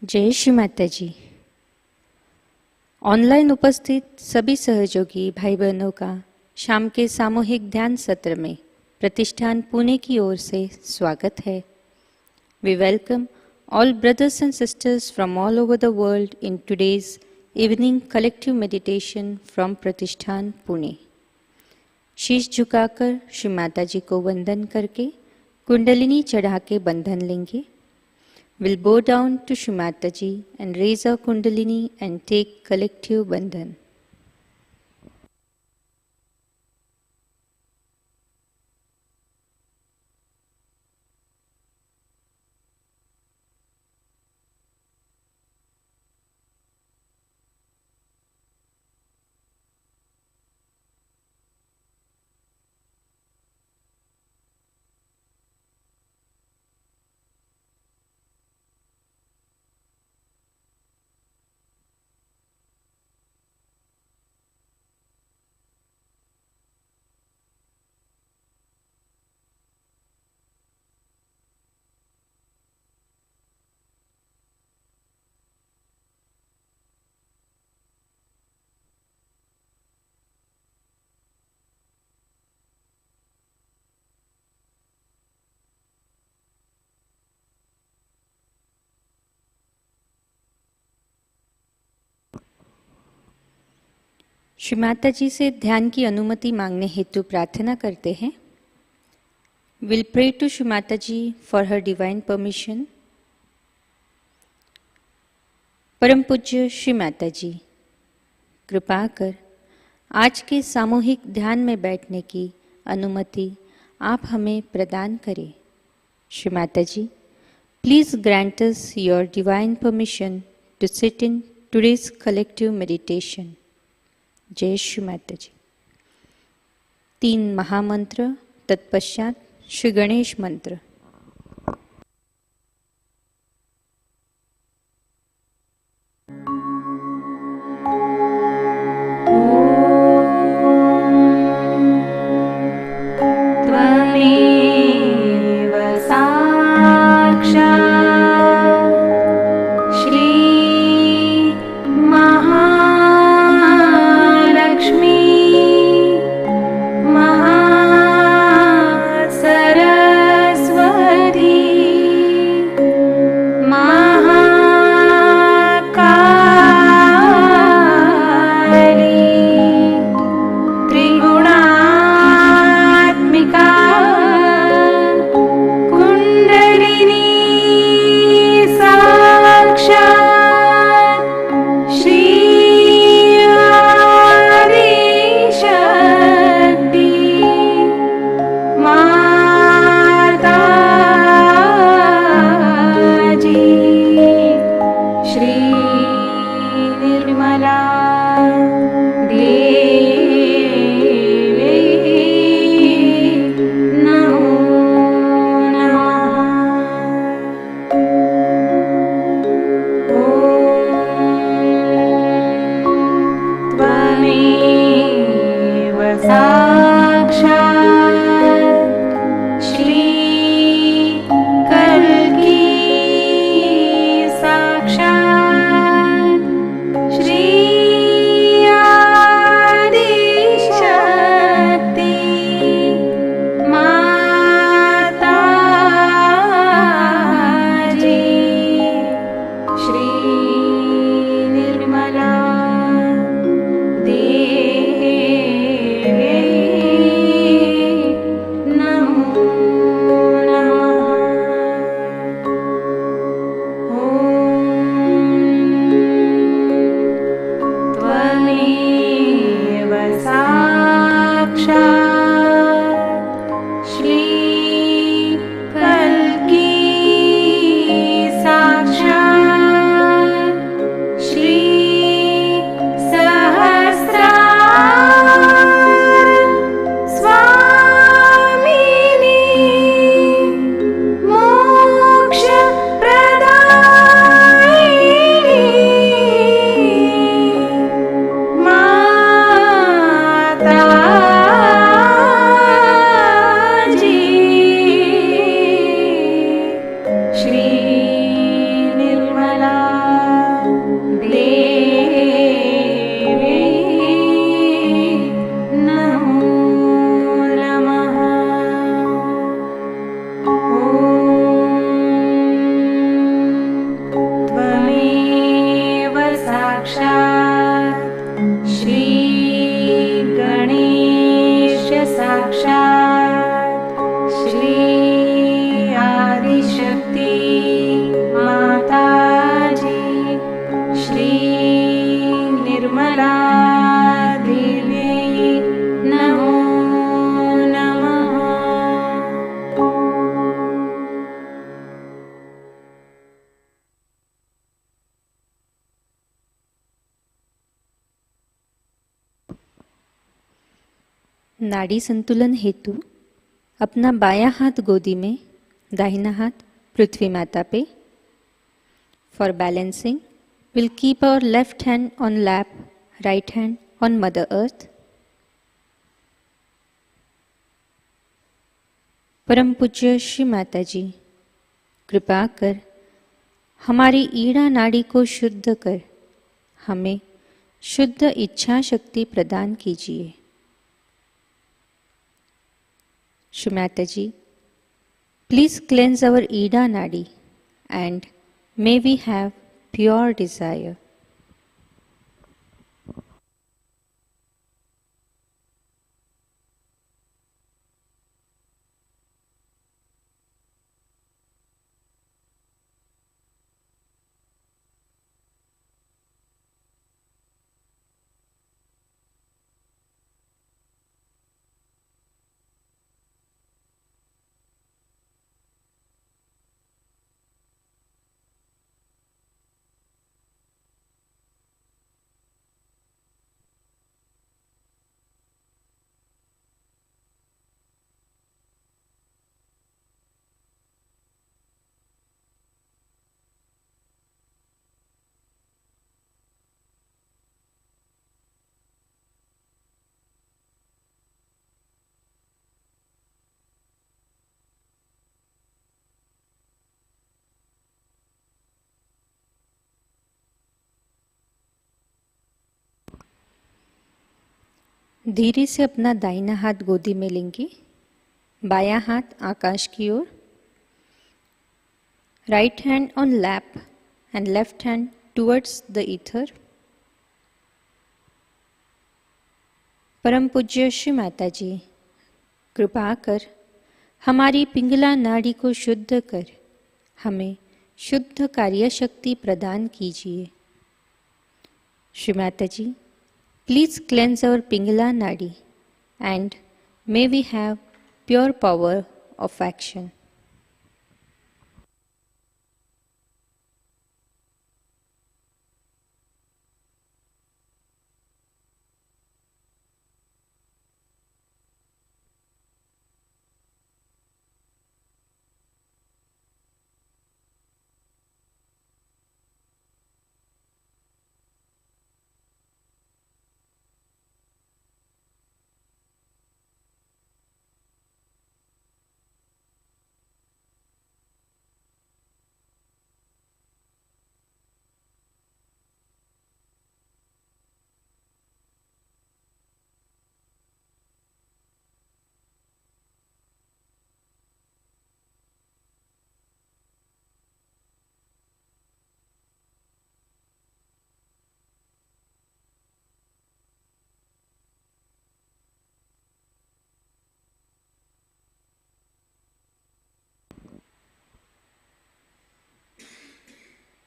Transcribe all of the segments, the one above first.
जय श्री माताजी। ऑनलाइन उपस्थित सभी सहयोगी भाई बहनों का शाम के सामूहिक ध्यान सत्र में प्रतिष्ठान पुणे की ओर से स्वागत है। We welcome all brothers and sisters from all over the world in today's evening collective meditation from Pratishthan Pune. शीश झुकाकर श्री माताजी को वंदन करके कुंडलिनी चढ़ा के बंधन लेंगे। We'll bow down to Shri Mataji and raise our Kundalini and take collective bandhan. Shri Mata जी से ध्यान की अनुमति मांगने हेतु प्रार्थना करते हैं। Will pray to Shri Mata ji for her divine permission. परम पूज्य श्री माता जी, कृपा कर आज के सामूहिक ध्यान में बैठने की अनुमति आप हमें प्रदान करें। Shri Mataji, please grant us your divine permission to sit in today's collective meditation. जय श्री माताजी। 3 महामंत्र, तत्पश्चात श्री गणेश मंत्र। नाड़ी संतुलन हेतु अपना बायां हाथ गोदी में, दाहिना हाथ पृथ्वी माता पे। For balancing will keep our left hand on lap, right hand on mother earth. परम पूज्य श्री माता जी, कृपा कर हमारी ईड़ा नाड़ी को शुद्ध कर हमें शुद्ध इच्छा शक्ति प्रदान कीजिए। Shri Mataji, please cleanse our Ida Nadi and may we have pure desire. धीरे से अपना दाहिना हाथ गोदी में लेंगे, बायां हाथ आकाश की ओर, right hand on lap and left hand towards the ether. परम पूज्य श्री माताजी, कृपा कर हमारी पिंगला नाड़ी को शुद्ध कर हमें शुद्ध कार्य शक्ति प्रदान कीजिए। श्री माताजी, please cleanse our Pingala nadi and may we have pure power of action.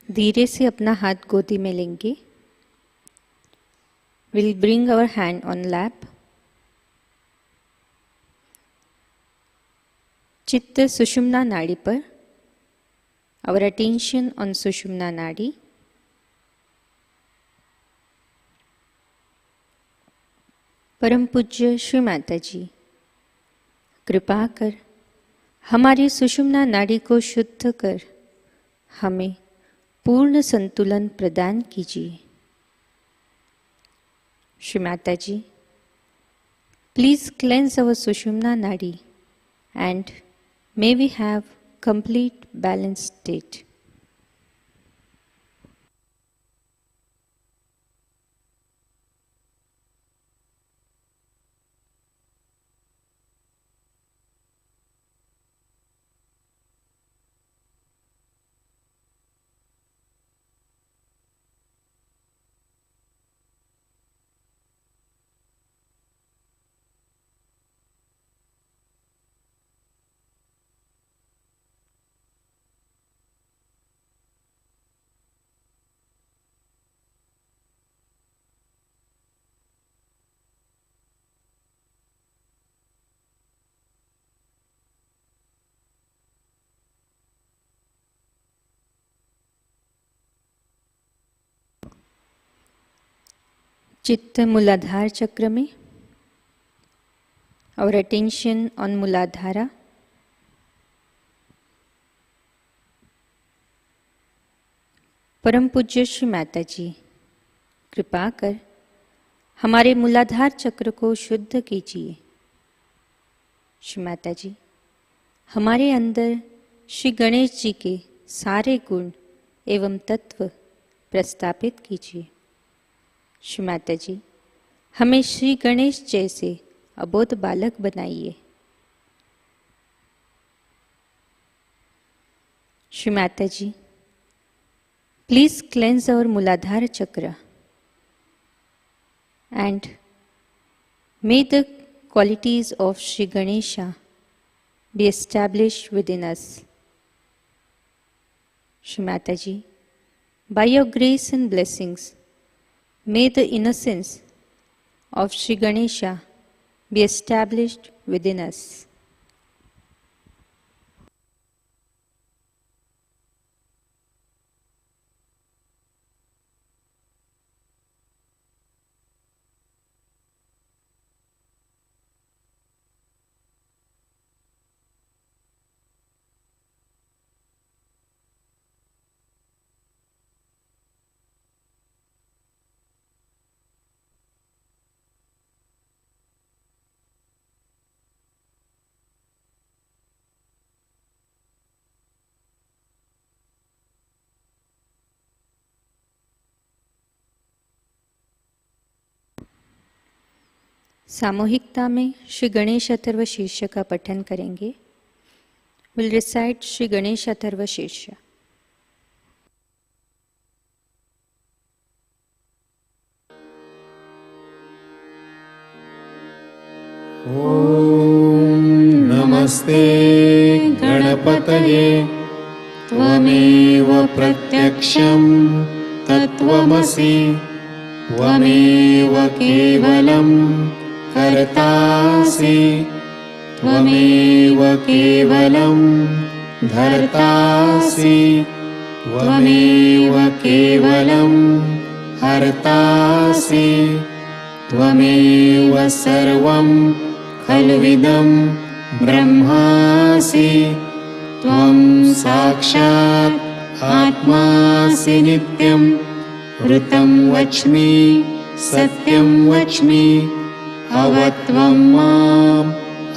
धीरे से अपना हाथ गोदी में लेंगे। We'll bring our hand on lap. चित्त सुषुम्ना नाड़ी पर। Our attention on सुषुम्ना नाड़ी। परम पूज्य श्री माताजी, कृपा कर हमारी सुषुम्ना नाड़ी को शुद्ध कर हमें पूर्ण संतुलन प्रदान कीजिए। श्री माताजी, please cleanse our Sushumna nadi and may we have complete balance state. चित्त मूलाधार चक्र में। और अटेंशन ऑन मूलाधारा। परम पूज्य श्री माताजी, कृपा कर हमारे मूलाधार चक्र को शुद्ध कीजिए। श्री माताजी, हमारे अंदर श्री गणेश जी के सारे गुण एवं तत्व प्रस्थापित कीजिए। श्री माताजी, हमें श्री गणेश जैसे अबोध बालक बनाइए। श्री माताजी, प्लीज क्लेंस आवर मूलाधार चक्र and may the qualities of Shri Ganesha be established within us. Shri Mataji, by your grace and blessings, may the innocence of Shri Ganesha be established within us. सामूहिकता में श्री गणेश अथर्व शीर्ष का पठन करेंगे। Will recite Shri Ganesh Atharva शीर्ष। ओम नमस्ते गणपतये त्वमेव प्रत्यक्षं तत्त्वमसि त्वमेव केवलं कर्तासि त्वमेव केवलं धर्तासि त्वमेव केवलं हर्तासि त्वमेव सर्वं खल्विदं ब्रह्मासि त्वं साक्षात् आत्मासि नित्यं ऋतं वच्मि सत्यं वच्मि अवत्वं माम्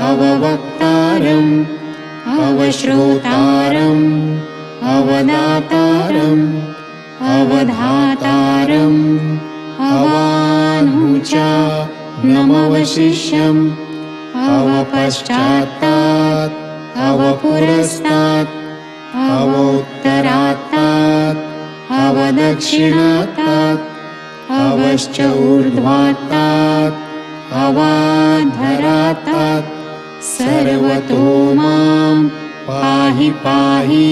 अववक्तारम् अवश्रोतारम् अवदातारम् अवधातारम् अवानुचा नमवशिष्यम् अवपश्चात्तात् अवपुरस्तात् अवोत्तरात्तात् अवदक्षिणात्तात् अवश्च ऊर्ध्वात्तात् अवाधरात्तात् सर्वतो मां पाहि पाहि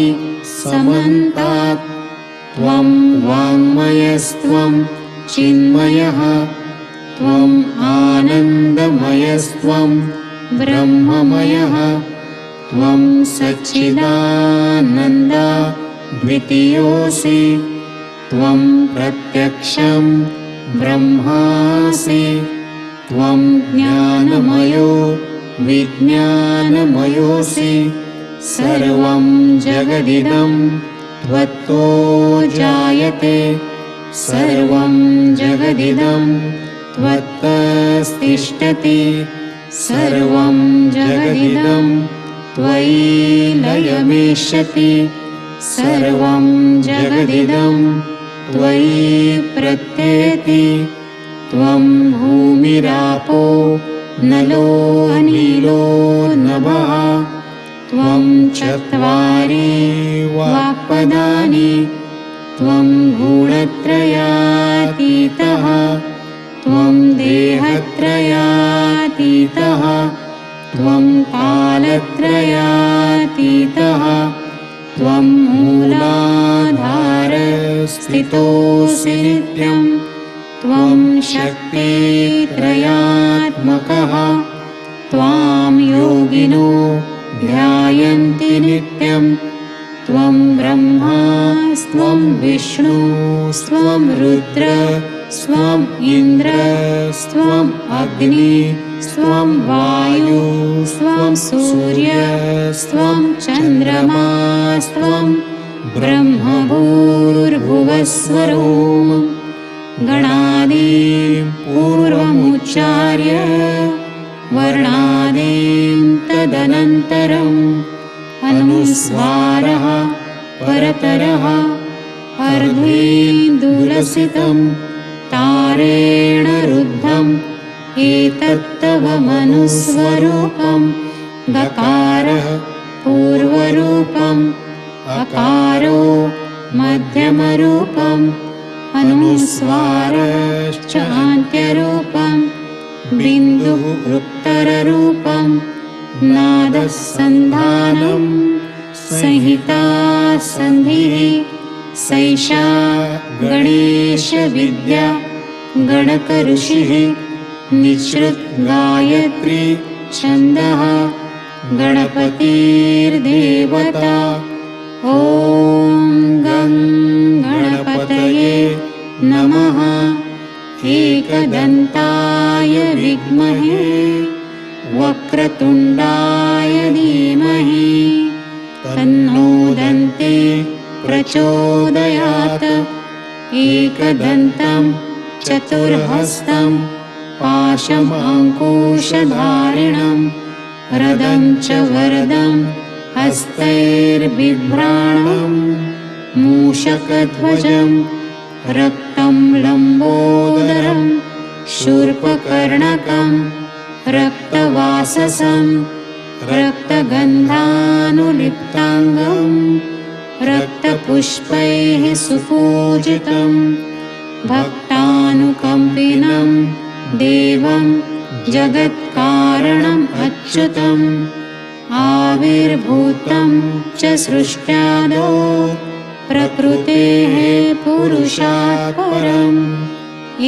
समन्तात् त्वं वाङ्मयस्त्वं चिन्मयः त्वम् आनन्दमयस्त्वं ब्रह्ममयः त्वं सच्चिदानन्द द्वितीयोऽसि त्वं प्रत्यक्षं ब्रह्मासि त्वं ज्ञानमयो विज्ञानमयोऽसि सर्वं जगदिदं त्वत्तो जायते सर्वं जगदिदं त्वत्तस्तिष्ठति सर्वं जगदिदं त्वयि लयमेष्यति सर्वं जगदिदं त्वयि प्रत्येति त्वं भूमिरापो नलो अनिलो नभः त्वं चत्वारि वाक्पदानि त्वं गुणत्रयातीतः त्वं देहत्रयातीतः त्वं कालत्रयातीतः त्वं मूलाधारस्थितोऽसि नित्यं त्वं शक्तित्रयात्मकः त्वां योगिनो ध्यायन्ति नित्यं त्वं ब्रह्मा स्वं विष्णु स्वं रुद्र स्वं इन्द्र स्वं अग्नि स्वं वायु स्वं सूर्य स्वं चन्द्रमा स्वं ब्रह्मभूर्भुवस्वरोम गणादीं पूर्वमुच्चार्य वर्णादीं तदनन्तरम् अनुस्वारः परतरः अर्धेन्दुलसितं तारेण रुद्धम् एतत्तवमनुस्वरूपं गकारः पूर्वरूपम् अकारो मध्यमरूपम् अनुस्वारश्च अन्त्यरूपं बिन्दुः उत्तररूपं नादः सन्धानं संहिता सन्धिः सैषा गणेशविद्या गणकऋषिः निःसृत गायत्री छन्दः गणपतिर्देवता ॐ गं गणपतये नमः। एकदन्ताय विद्महे वक्रतुण्डाय धीमहि तन्नो दन्ते प्रचोदयात्। एकदन्तं चतुर्हस्तं पाशमाङ्कुशधारिणं रदं च वरदं हस्तैर्बिभ्राणं मूषकध्वजं रक्तं लम्बोदरं शूर्पकर्णकं रक्तवाससं रक्तगन्धानुलिप्ताङ्गं रक्तपुष्पैः सुपूजितं भक्तानुकम्पिनं देवं जगत्कारणम् अच्युतम् आविर्भूतं च सृष्ट्यादौ प्रकृतेः पुरुषात् परम्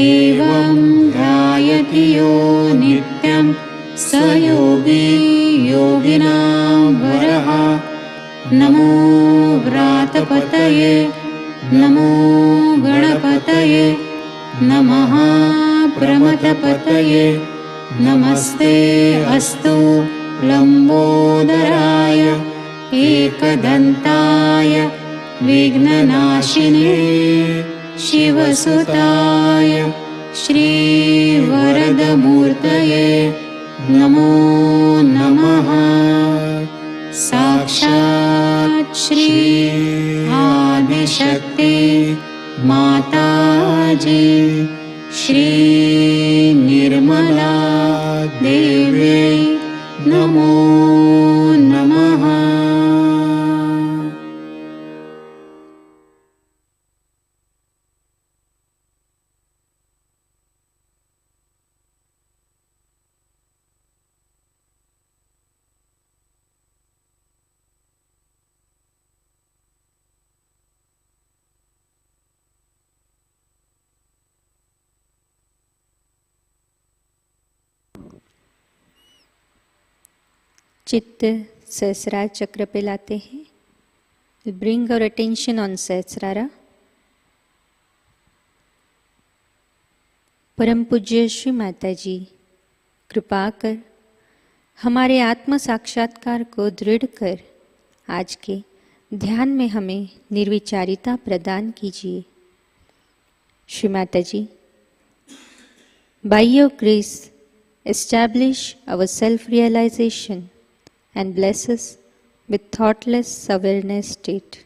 एवं ध्यायति यो नित्यं स योगी योगिनां वरः नमो व्रातपतये नमो गणपतये नमः प्रमथपतये नमस्ते अस्तु लम्बोदराय एकदन्ताय विघ्ननाशिने शिवसुताय श्रीवरदमूर्तये नमो नमः। साक्षात् श्री आदिशक्ति माताजी श्री निर्मला देव्यै नमो नमः। चित्त सहस्रार चक्र पे लाते हैं। Bring our attention on Sahasrara. परम पूज्य श्री माताजी कृपा कर हमारे आत्म साक्षात्कार को दृढ़ कर आज के ध्यान में हमें निर्विचारिता प्रदान कीजिए। श्री माताजी, by your grace establish our self-realization and bless us with thoughtless awareness state.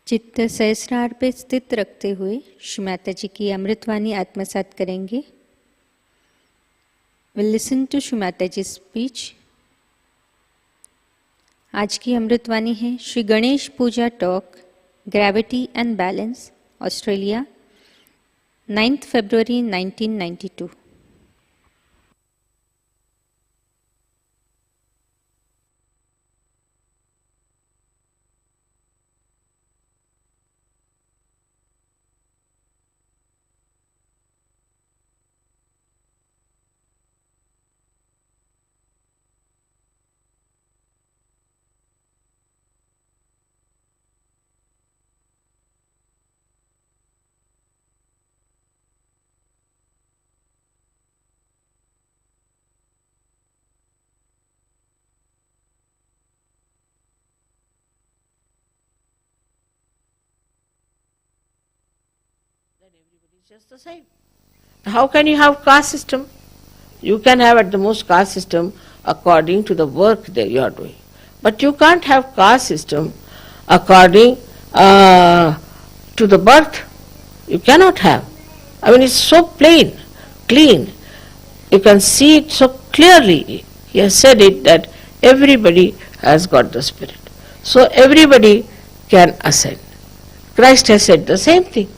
चित्त सहस्रार पे स्थित रखते हुए श्री माताजी की अमृतवाणी आत्मसात करेंगे। विल लिसन टू श्री माताजी स्पीच। आज की अमृतवाणी है Shri Ganesh Puja talk gravity and balance, Australia, 9 फरवरी 1992। Everybody is just the same. How can you have caste system? You can have at the most caste system according to the work that you are doing. But you can't have caste system according to the birth. You cannot have. I mean, it's so plain, clean. You can see it so clearly. He has said it that everybody has got the Spirit. So everybody can ascend. Christ has said the same thing.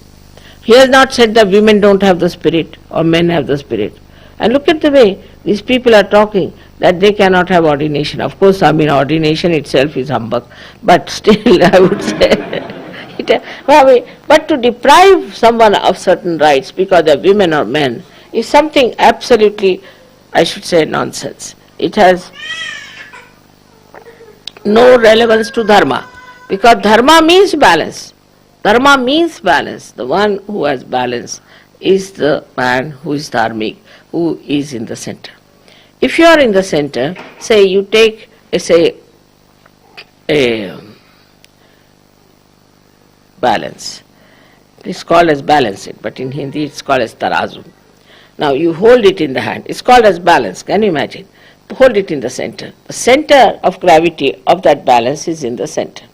He has not said that women don't have the Spirit or men have the Spirit. And look at the way these people are talking, that they cannot have ordination. Of course, I mean, ordination itself is humbug, but still I would say, but to deprive someone of certain rights because they're women or men is something absolutely, I should say, nonsense. It has no relevance to dharma, because dharma means balance. Dharma means balance. The one who has balance is the man who is dharmic, who is in the center. If you are in the center, say you take, say, a balance. It's called as balancing, but in Hindi it's called as tarazu. Now you hold it in the hand. It's called as balance. Can you imagine? Hold it in the center. The center of gravity of that balance is in the center.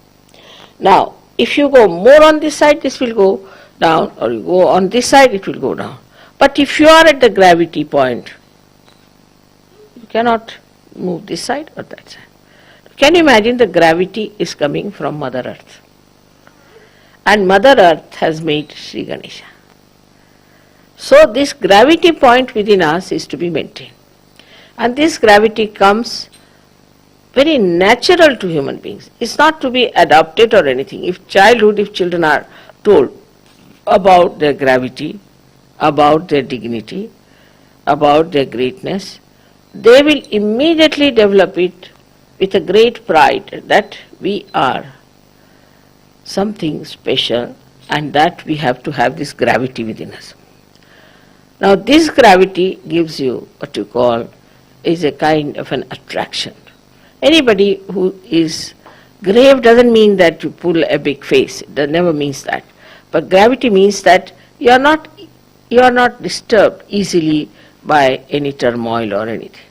Now, if you go more on this side, this will go down, or you go on this side, it will go down. But if you are at the gravity point, you cannot move this side or that side. Can you imagine the gravity is coming from Mother Earth? And Mother Earth has made Shri Ganesha. So this gravity point within us is to be maintained. And this gravity comes very natural to human beings. It's not to be adopted or anything. If children are told about their gravity, about their dignity, about their greatness, they will immediately develop it with a great pride that we are something special and that we have to have this gravity within us. Now this gravity gives you what you call is a kind of an attraction. Anybody who is grave doesn't mean that you pull a big face. That never means that. But gravity means that you are not disturbed easily by any turmoil or anything.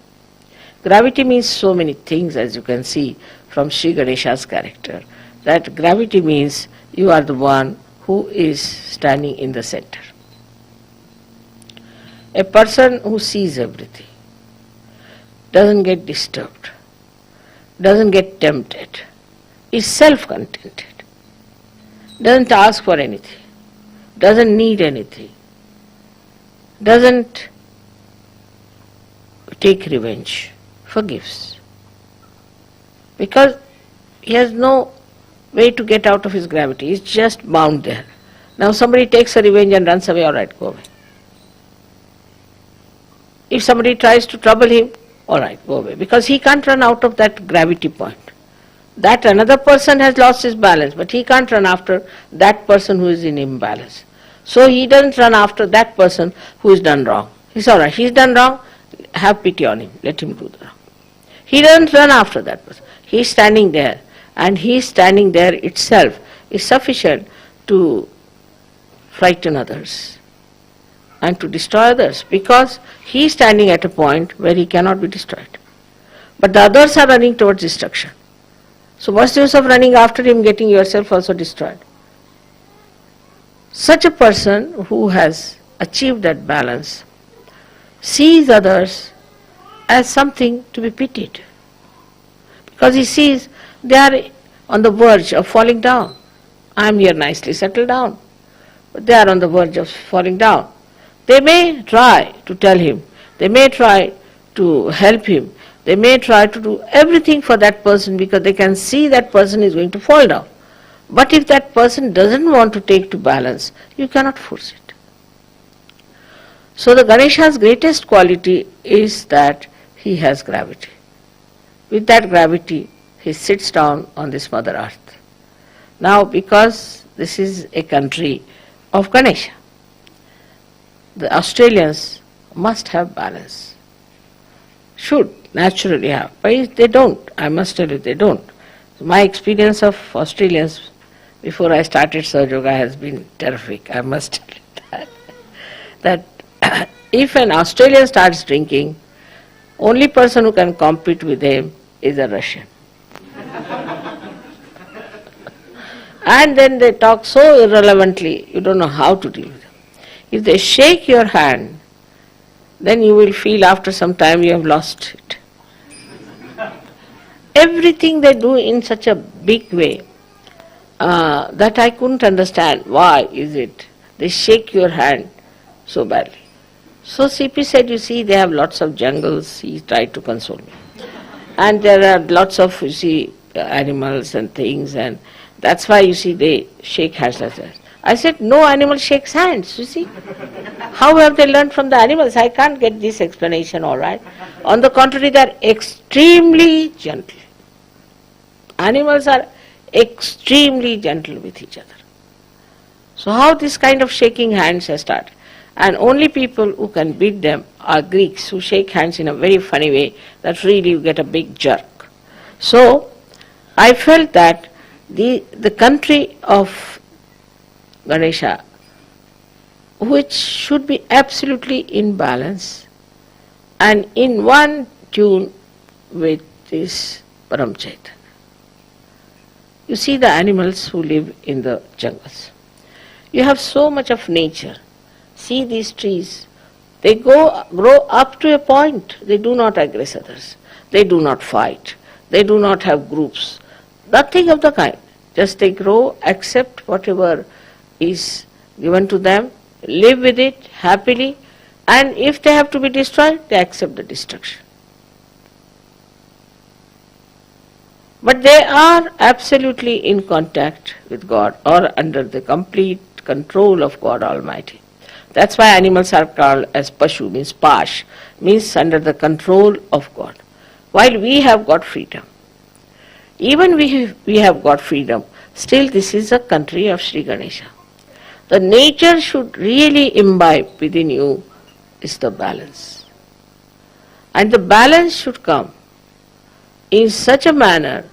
Gravity means so many things, as you can see from Shri Ganesha's character. That gravity means you are the one who is standing in the center. A person who sees everything, doesn't get disturbed, doesn't get tempted, is self-contented, doesn't ask for anything, doesn't need anything, doesn't take revenge, forgives. Because he has no way to get out of his gravity, he's just bound there. Now somebody takes a revenge and runs away, all right, go away. If somebody tries to trouble him, all right, go away, because he can't run out of that gravity point. That another person has lost his balance, but he can't run after that person who is in imbalance. So he doesn't run after that person who is done wrong. He's all right, he's done wrong, have pity on him, let him do the wrong. He doesn't run after that person. He's standing there, and he's standing there itself is sufficient to frighten others and to destroy others, because he is standing at a point where he cannot be destroyed. But the others are running towards destruction. So what's the use of running after him, getting yourself also destroyed? Such a person who has achieved that balance sees others as something to be pitied, because he sees they are on the verge of falling down. I am here nicely settled down, but they are on the verge of falling down. They may try to tell him, they may try to help him, they may try to do everything for that person because they can see that person is going to fall down. But if that person doesn't want to take to balance, you cannot force it. So the Ganesha's greatest quality is that he has gravity. With that gravity, he sits down on this Mother Earth. Now, because this is a country of Ganesha, the Australians must have balance. Should naturally have. But they don't. I must tell you, they don't. My experience of Australians before I started Sahaja Yoga has been terrific. I must tell you that if an Australian starts drinking, only person who can compete with him is a Russian. And then they talk so irrelevantly, you don't know how to deal with them. If they shake your hand, then you will feel after some time you have lost it. Everything they do in such a big way that I couldn't understand. Why is it they shake your hand so badly? So CP said, you see, they have lots of jungles. He tried to console me. And there are lots of, you see, animals and things, and that's why, you see, they shake hands like that. I said, no animal shakes hands, you see. How have they learned from the animals? I can't get this explanation, all right. On the contrary, they are extremely gentle. Animals are extremely gentle with each other. So how this kind of shaking hands has started? And only people who can beat them are Greeks, who shake hands in a very funny way that really you get a big jerk. So I felt that the country of Ganesha, which should be absolutely in balance and in one tune with this Param Chaitanya. You see the animals who live in the jungles. You have so much of nature. See these trees. They grow up to a point. They do not aggress others. They do not fight. They do not have groups. Nothing of the kind. Just they grow, accept whatever is given to them, live with it happily, and if they have to be destroyed, they accept the destruction. But they are absolutely in contact with God or under the complete control of God Almighty. That's why animals are called as Pashu, means Pash, means under the control of God. While we have got freedom, even we have got freedom, still this is a country of Shri Ganesha. The nature should really imbibe within you is the balance. And the balance should come in such a manner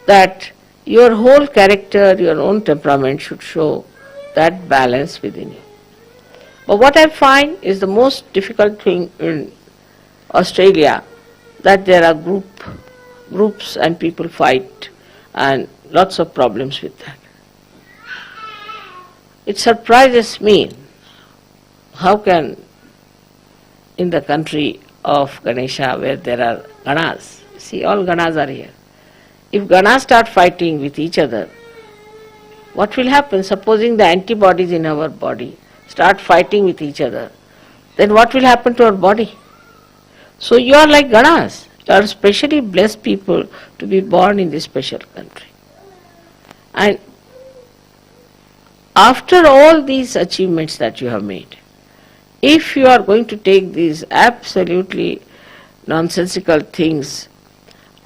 that your whole character, your own temperament should show that balance within you. But what I find is the most difficult thing in Australia, that there are groups and people fight and lots of problems with that. It surprises me how can in the country of Ganesha where there are Ganas, see all Ganas are here. If Ganas start fighting with each other, what will happen? Supposing the antibodies in our body start fighting with each other, then what will happen to our body? So you are like Ganas. You are specially blessed people to be born in this special country. And after all these achievements that you have made, if you are going to take these absolutely nonsensical things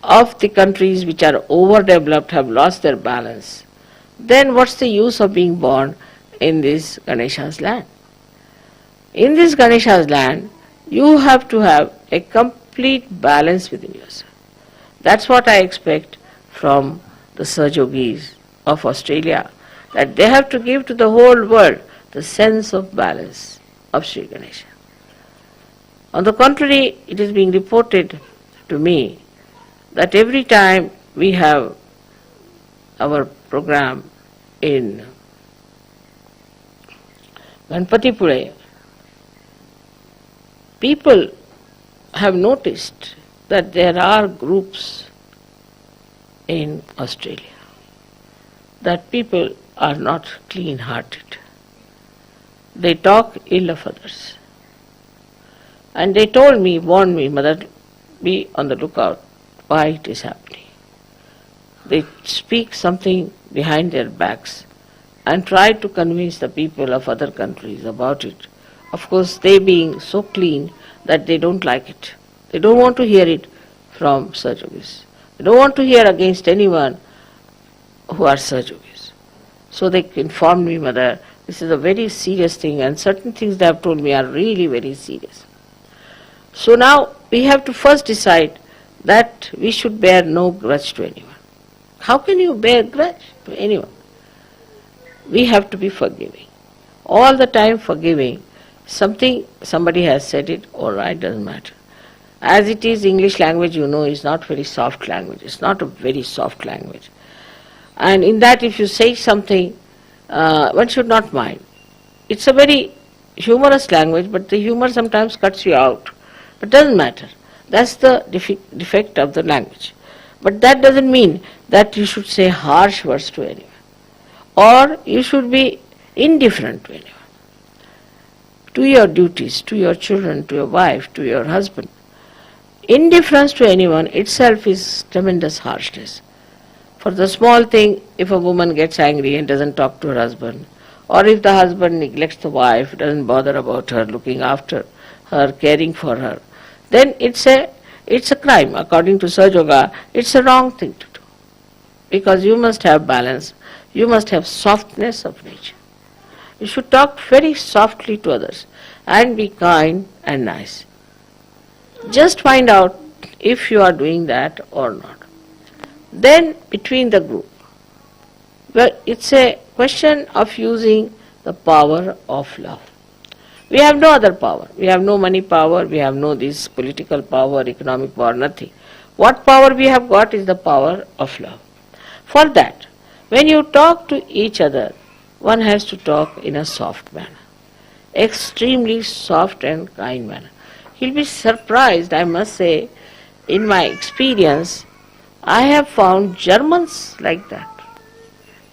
of the countries which are overdeveloped, have lost their balance, then what's the use of being born in this Ganesha's land? In this Ganesha's land, you have to have a complete balance within yourself. That's what I expect from the Sahajogis of Australia, that they have to give to the whole world the sense of balance of Shri Ganesha. On the contrary, it is being reported to me that every time we have our program in Ganpatipure, people have noticed that there are groups in Australia, that people are not clean-hearted. They talk ill of others. And they told me, warned me, Mother, be on the lookout why it is happening. They speak something behind their backs and try to convince the people of other countries about it. Of course, they being so clean that they don't like it. They don't want to hear it from Sahajogis. They don't want to hear against anyone who are Sahajogis. So they informed me, Mother, this is a very serious thing, and certain things they have told me are really very serious. So now we have to first decide that we should bear no grudge to anyone. How can you bear grudge to anyone? We have to be forgiving. All the time forgiving, somebody has said it, all right, doesn't matter. As it is, English language, is not very soft language. It's not a very soft language. And in that, if you say something, one should not mind. It's a very humorous language, but the humor sometimes cuts you out. But doesn't matter. That's the defect of the language. But that doesn't mean that you should say harsh words to anyone, or you should be indifferent to anyone. To your duties, to your children, to your wife, to your husband. Indifference to anyone itself is tremendous harshness. For the small thing, if a woman gets angry and doesn't talk to her husband, or if the husband neglects the wife, doesn't bother about her, looking after her, caring for her, then it's a crime. According to Sahaja Yoga, it's a wrong thing to do. Because you must have balance, you must have softness of nature. You should talk very softly to others and be kind and nice. Just find out if you are doing that or not. Then between the group, well, it's a question of using the power of love. We have no other power. We have no money power, we have no this political power, economic power, nothing. What power we have got is the power of love. For that, when you talk to each other, one has to talk in a soft manner, extremely soft and kind manner. You'll be surprised, I must say, in my experience, I have found Germans like that.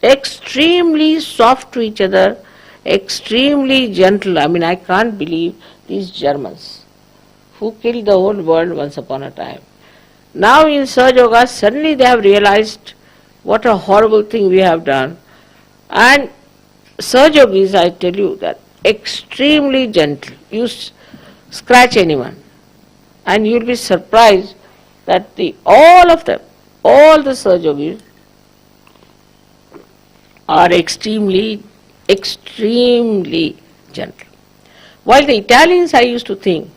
Extremely soft to each other, extremely gentle. I can't believe these Germans who killed the whole world once upon a time. Now in Sahaja Yoga, suddenly they have realized what a horrible thing we have done. And Sahaja Yogis, I tell you that, extremely gentle. You scratch anyone and you'll be surprised that all of them, all the Sahaja Yogis are extremely gentle. While the Italians, I used to think,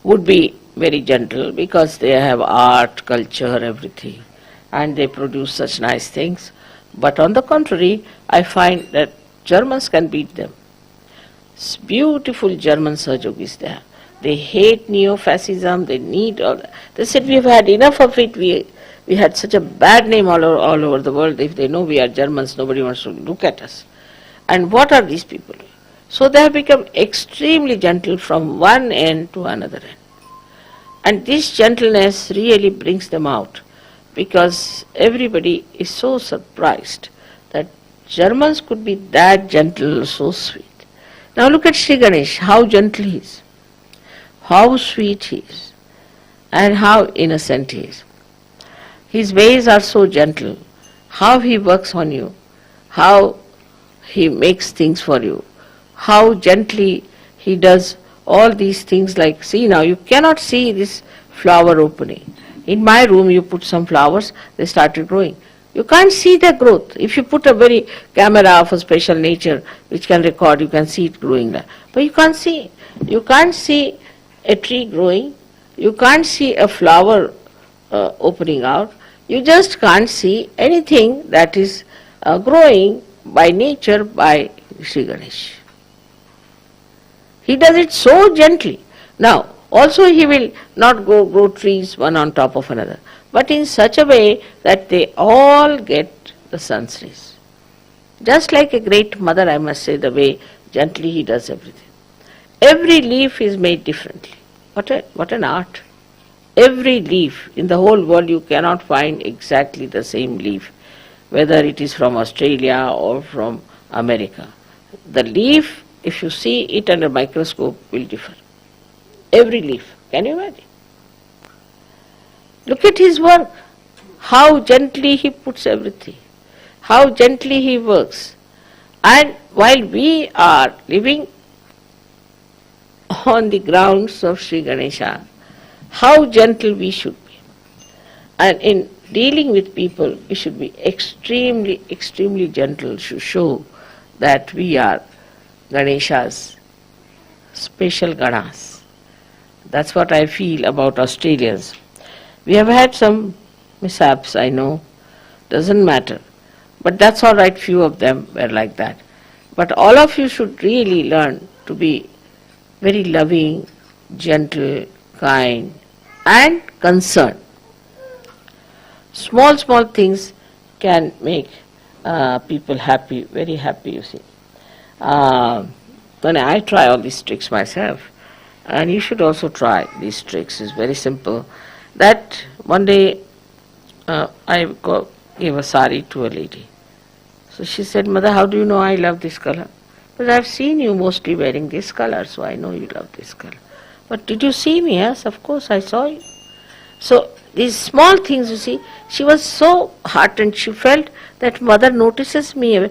would be very gentle because they have art, culture, everything, and they produce such nice things. But on the contrary, I find that Germans can beat them. It's beautiful German Sahaja Yogis there. They hate neo-fascism, they need all that. They said, we have had enough of it, we had such a bad name all over the world. If they know we are Germans, nobody wants to look at us. And what are these people? So they have become extremely gentle from one end to another end. And this gentleness really brings them out, because everybody is so surprised that Germans could be that gentle, so sweet. Now look at Shri Ganesh, how gentle he is, how sweet he is, and how innocent he is. His ways are so gentle, how he works on you, how he makes things for you, how gently he does all these things. Like, see now, you cannot see this flower opening. In my room you put some flowers, they started growing. You can't see their growth. If you put a very camera of a special nature which can record, you can see it growing there. But you can't see. You can't see a tree growing. You can't see a flower opening out. You just can't see anything that is growing by nature by Shri Ganesh. He does it so gently. Now, also he will not grow trees one on top of another, but in such a way that they all get the sun's rays. Just like a great mother, I must say, the way gently he does everything. Every leaf is made differently. What an art. Every leaf in the whole world, you cannot find exactly the same leaf, whether it is from Australia or from America. The leaf, if you see it under microscope, will differ. Every leaf. Can you imagine? Look at his work. How gently he puts everything. How gently he works. And while we are living on the grounds of Sri Ganesha, how gentle we should be. And in dealing with people, we should be extremely gentle to show that we are Ganesha's special Ganas. That's what I feel about Australians. We have had some mishaps, I know, doesn't matter. But that's all right, few of them were like that. But all of you should really learn to be very loving, gentle, kind, and concerned. Small, small things can make people happy, very happy, you see. When I try all these tricks myself, and you should also try these tricks, it's very simple. That one day gave a sari to a lady. So she said, Mother, how do you know I love this color? Because I've seen you mostly wearing this color, so I know you love this color. But did you see me? Yes, of course I saw you. So these small things, you see, she was so heartened. She felt that Mother notices me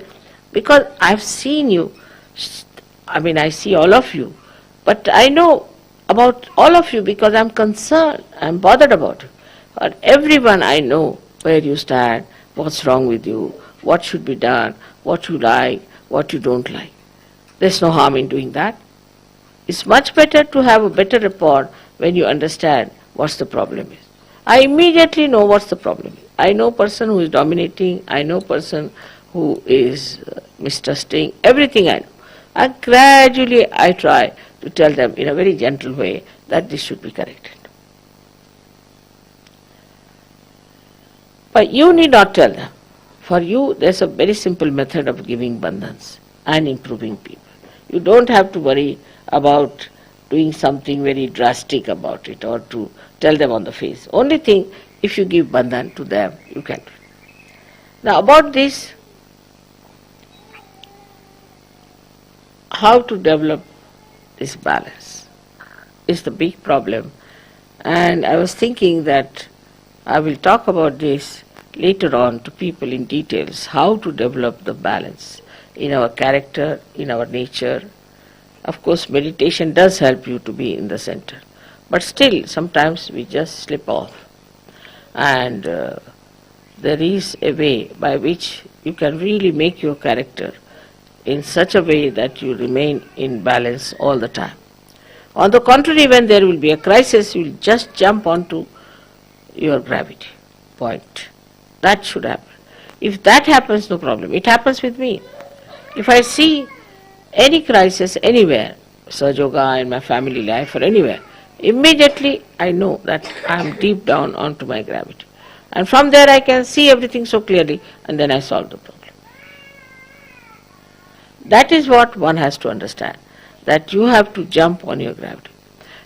because I've seen you. I see all of you. But I know about all of you because I'm concerned, I'm bothered about it. For everyone I know where you stand, what's wrong with you, what should be done, what you like, what you don't like. There's no harm in doing that. It's much better to have a better rapport when you understand what's the problem is. I immediately know what's the problem is. I know person who is dominating, I know person who is mistrusting, everything I know. And gradually I try to tell them in a very gentle way that this should be corrected. But you need not tell them. For you, there's a very simple method of giving bandhans and improving people. You don't have to worry about doing something very drastic about it or to tell them on the face. Only thing, if you give bandhan to them, you can do it. Now about this, how to develop this balance is the big problem. And I was thinking that I will talk about this later on to people in details, how to develop the balance in our character, in our nature. Of course, meditation does help you to be in the center. But still, sometimes we just slip off. And there is a way by which you can really make your character in such a way that you remain in balance all the time. On the contrary, when there will be a crisis, you will just jump onto your gravity point. That should happen. If that happens, no problem. It happens with me. If I see any crisis anywhere, Sahaja in my family life or anywhere, immediately I know that I am deep down onto my gravity. And from there I can see everything so clearly and then I solve the problem. That is what one has to understand, that you have to jump on your gravity.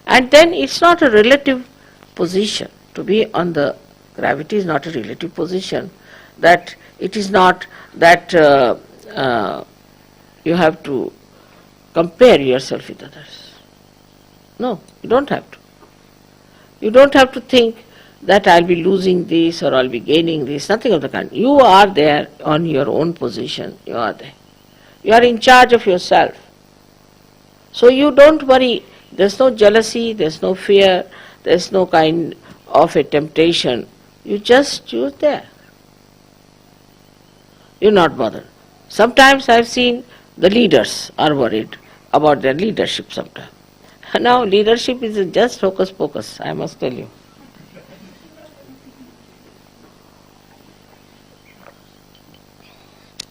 And then it's not a relative position. To be on the gravity is not a relative position. That it is not that you have to compare yourself with others. No, you don't have to. You don't have to think that I'll be losing this or I'll be gaining this, nothing of the kind. You are there on your own position, you are there. You are in charge of yourself. So you don't worry, there's no jealousy, there's no fear, there's no kind of a temptation. You're there. You're not bothered. Sometimes I've seen the leaders are worried about their leadership sometimes. Now leadership is just hocus pocus, I must tell you.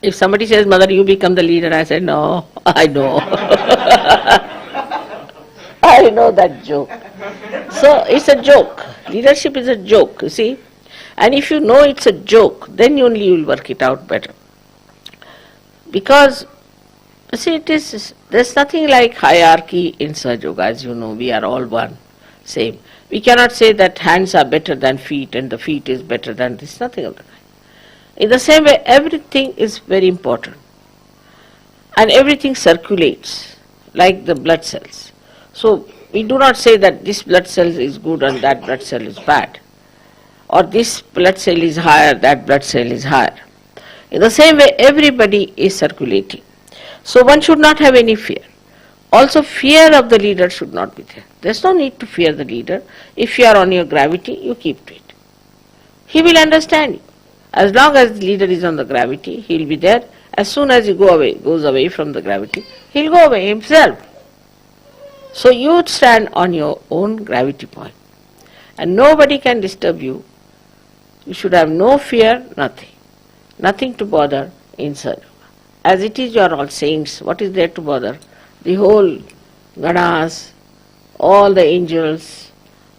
If somebody says, Mother, you become the leader, I say, no, I know. I know that joke. So it's a joke. Leadership is a joke, you see. And if you know it's a joke, then only you will work it out better. Because, you see, there's nothing like hierarchy in Sahaja, as you know, we are all one, same. We cannot say that hands are better than feet and the feet is better than this, nothing of the kind. In the same way, everything is very important. And everything circulates, like the blood cells. So, we do not say that this blood cell is good and that blood cell is bad. Or this blood cell is higher, that blood cell is higher. In the same way, everybody is circulating. So one should not have any fear. Also, fear of the leader should not be there. There's no need to fear the leader. If you are on your gravity, you keep to it. He will understand you. As long as the leader is on the gravity, he will be there. As soon as he goes away from the gravity, he'll go away himself. So you stand on your own gravity point. And nobody can disturb you. You should have no fear, nothing. Nothing to bother in Sahaja. As it is, you are all saints. What is there to bother? the whole Ganas, all the angels,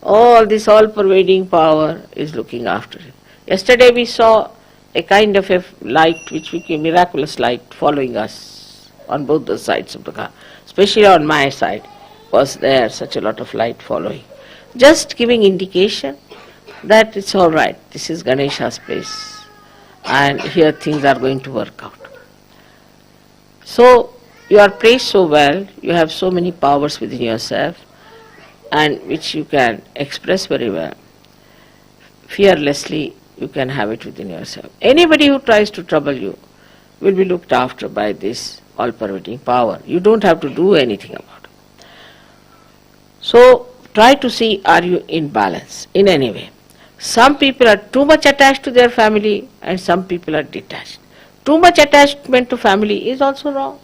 all this all-pervading power is looking after it. Yesterday we saw a kind of a light which became miraculous light following us on both the sides of the car. Especially on my side was there such a lot of light following. Just giving indication that it's all right, this is Ganesha's place and here things are going to work out. So you are placed so well, you have so many powers within yourself and which you can express very well. Fearlessly you can have it within yourself. Anybody who tries to trouble you will be looked after by this all-pervading power. You don't have to do anything about it. So try to see, are you in balance in any way? Some people are too much attached to their family and some people are detached. Too much attachment to family is also wrong.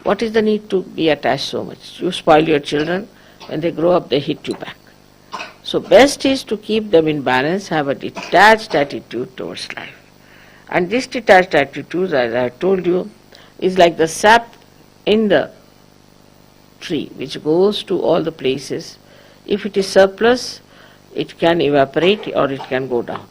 What is the need to be attached so much? You spoil your children, when they grow up they hit you back. So best is to keep them in balance, have a detached attitude towards life. And this detached attitude, as I told you, is like the sap in the tree which goes to all the places. If it is surplus, it can evaporate or it can go down.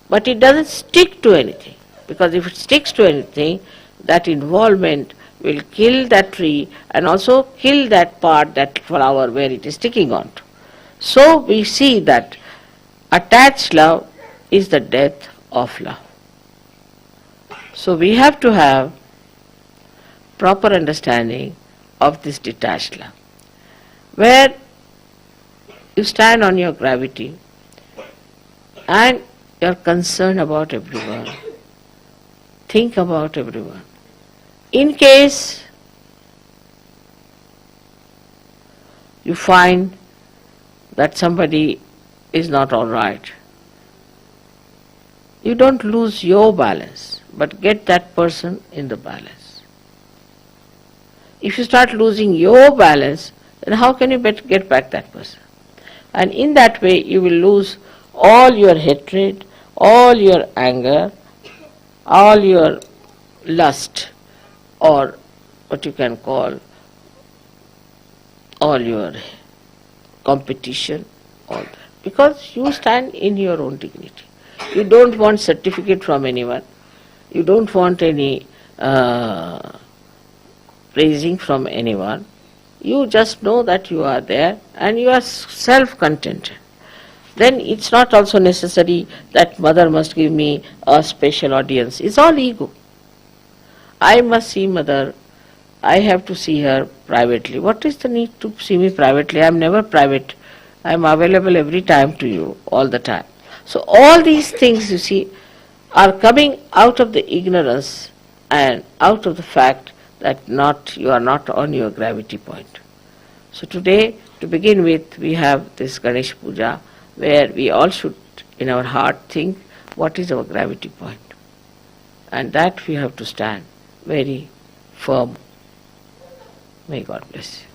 But it doesn't stick to anything, because if it sticks to anything, that involvement will kill that tree and also kill that part, that flower where it is sticking on to. So we see that attached love is the death of love. So we have to have proper understanding of this detached love, where you stand on your gravity and you are concerned about everyone, think about everyone. In case you find that somebody is not all right, you don't lose your balance, but get that person in the balance. If you start losing your balance, then how can you get back that person? And in that way you will lose all your hatred, all your anger, all your lust, or what you can call all your competition, all that. Because you stand in your own dignity. You don't want certificate from anyone. You don't want any praising from anyone. You just know that you are there and you are self-contented. Then it's not also necessary that mother must give me a special audience. It's all ego. I must see mother. I have to see her privately. What is the need to see me privately? I am never private. I am available every time to you, all the time. So all these things, you see, are coming out of the ignorance and out of the fact that you are not on your gravity point. So today, to begin with, we have this Ganesh Puja, where we all should, in our heart, think what is our gravity point. And that we have to stand very firm. May God bless you.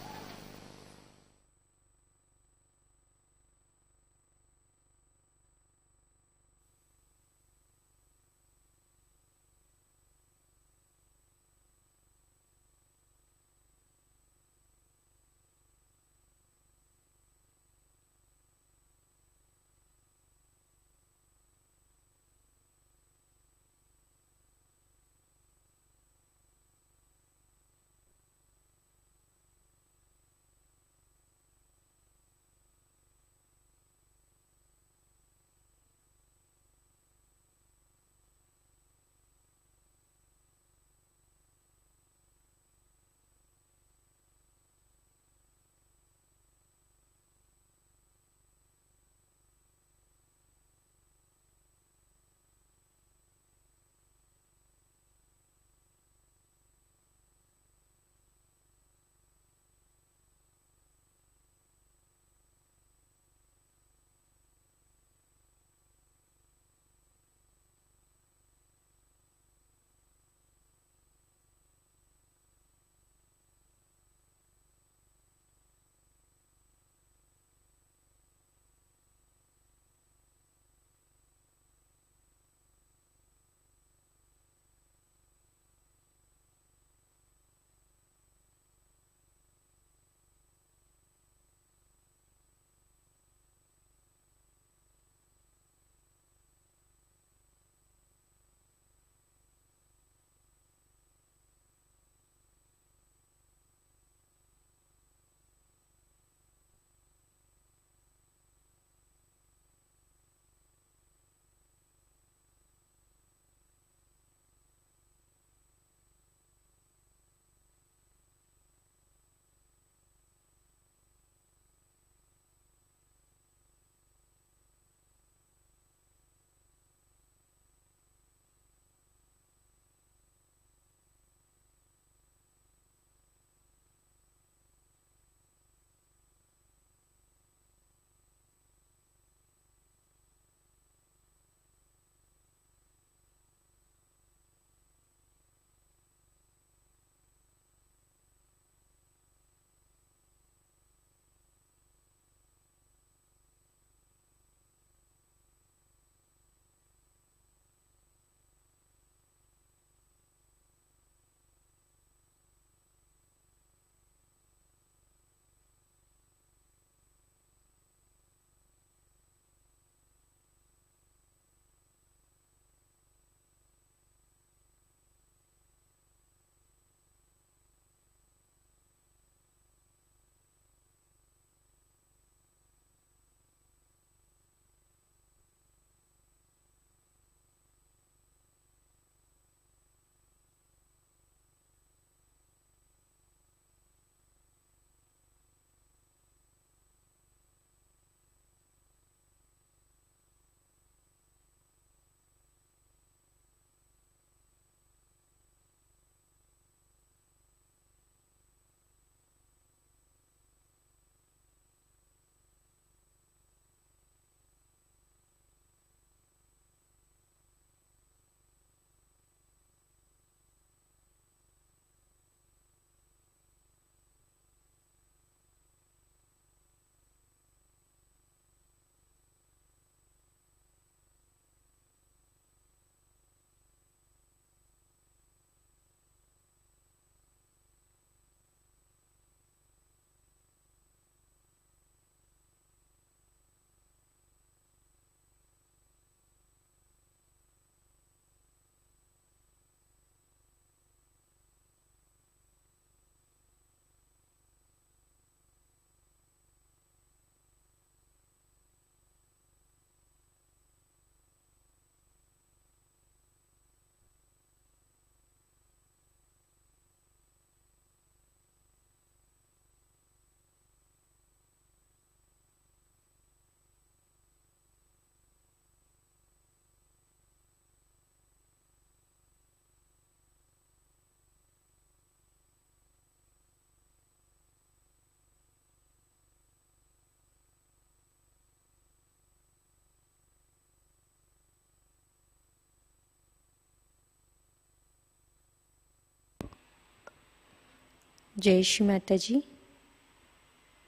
जय श्री माता जी।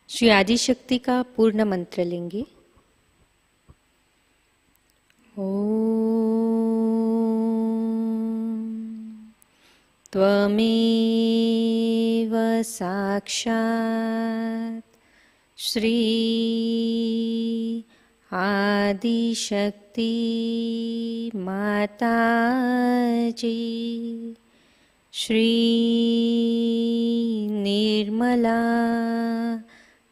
श्री आदिशक्ति का पूर्ण मंत्र लेंगे। ओम त्वमेव साक्षात् श्री आदिशक्ति माताजी श्री निर्मला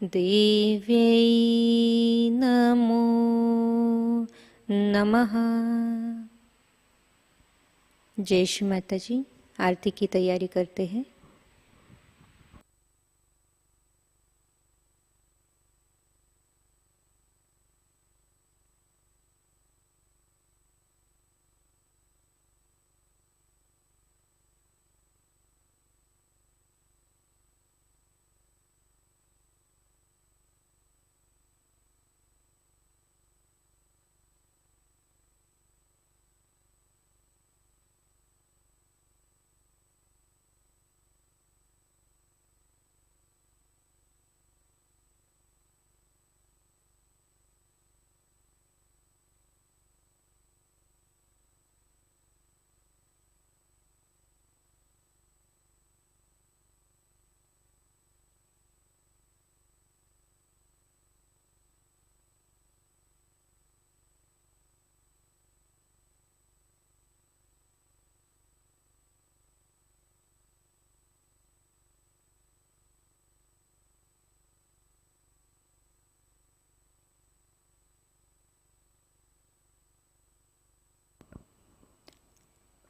देव्यै नमो नमः। जय श्री माता जी। आरती की तैयारी करते हैं।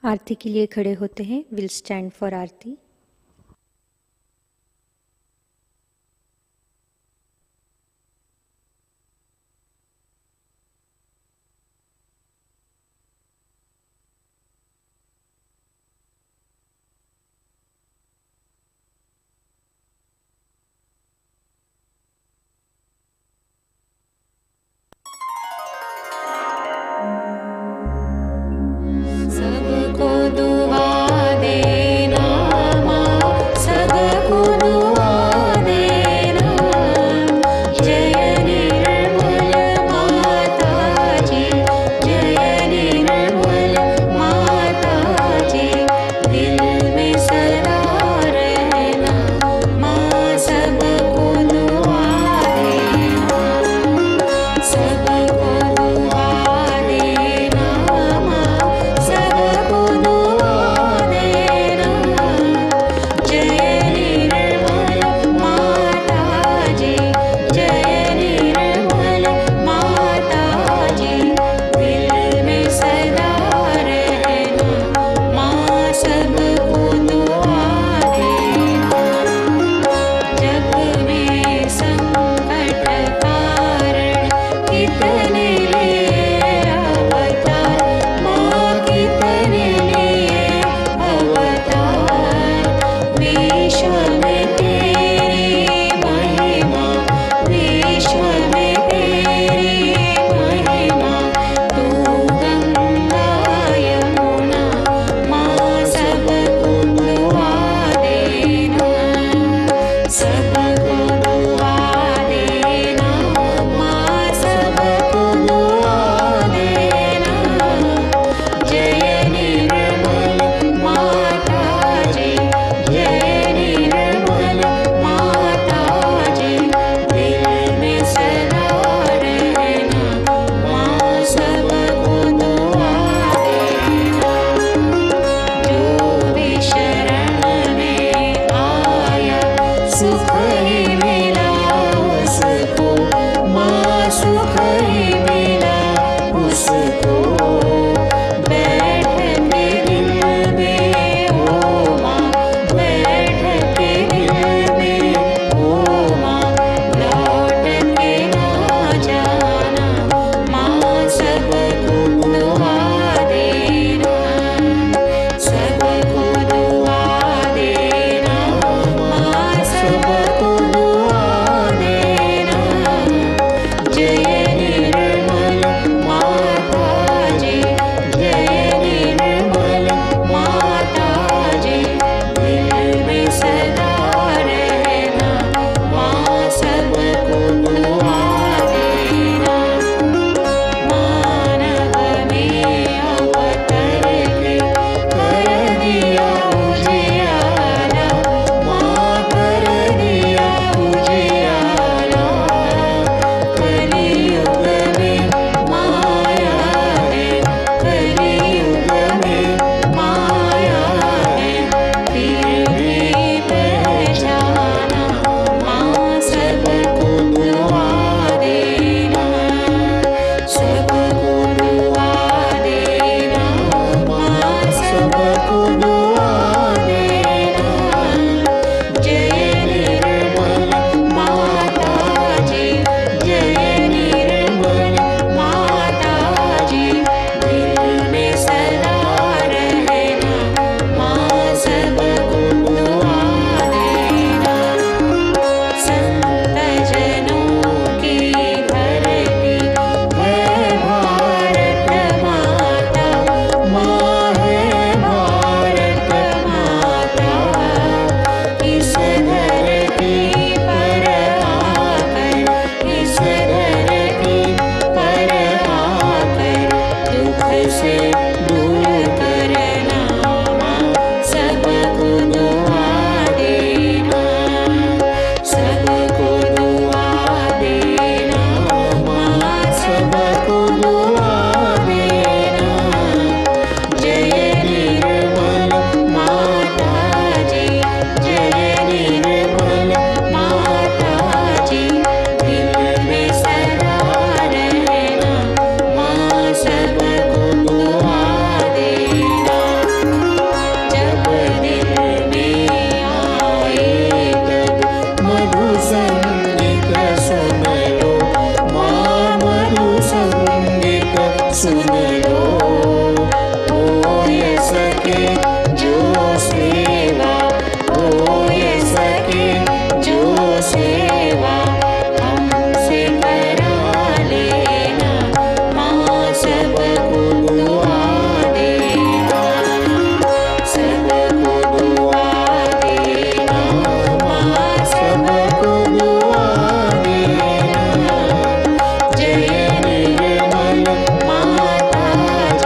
आरती के लिए खड़े होते हैं। विल स्टैंड फॉर आरती। सबको दुआ देना से दूर करना, माँ सबको दुआ देना, सबको दुआ देना, माँ सबको दुआ देना। जय निर्मल माताजी, जय निर्मल माताजी, दिल में सदा रहना, माँ सबको दुआ देना। जब दिल में आए तब मधु संगीत सुन लो, माँ मधु संगीत सुन लो। हो ये सके जो सेवा, हो ये सके जो सेवा, हमसे करा लेना, माँ सबको दुआ देना, सबको दुआ देना, माँ सबको दुआ देना। जय निर्मल माताजी,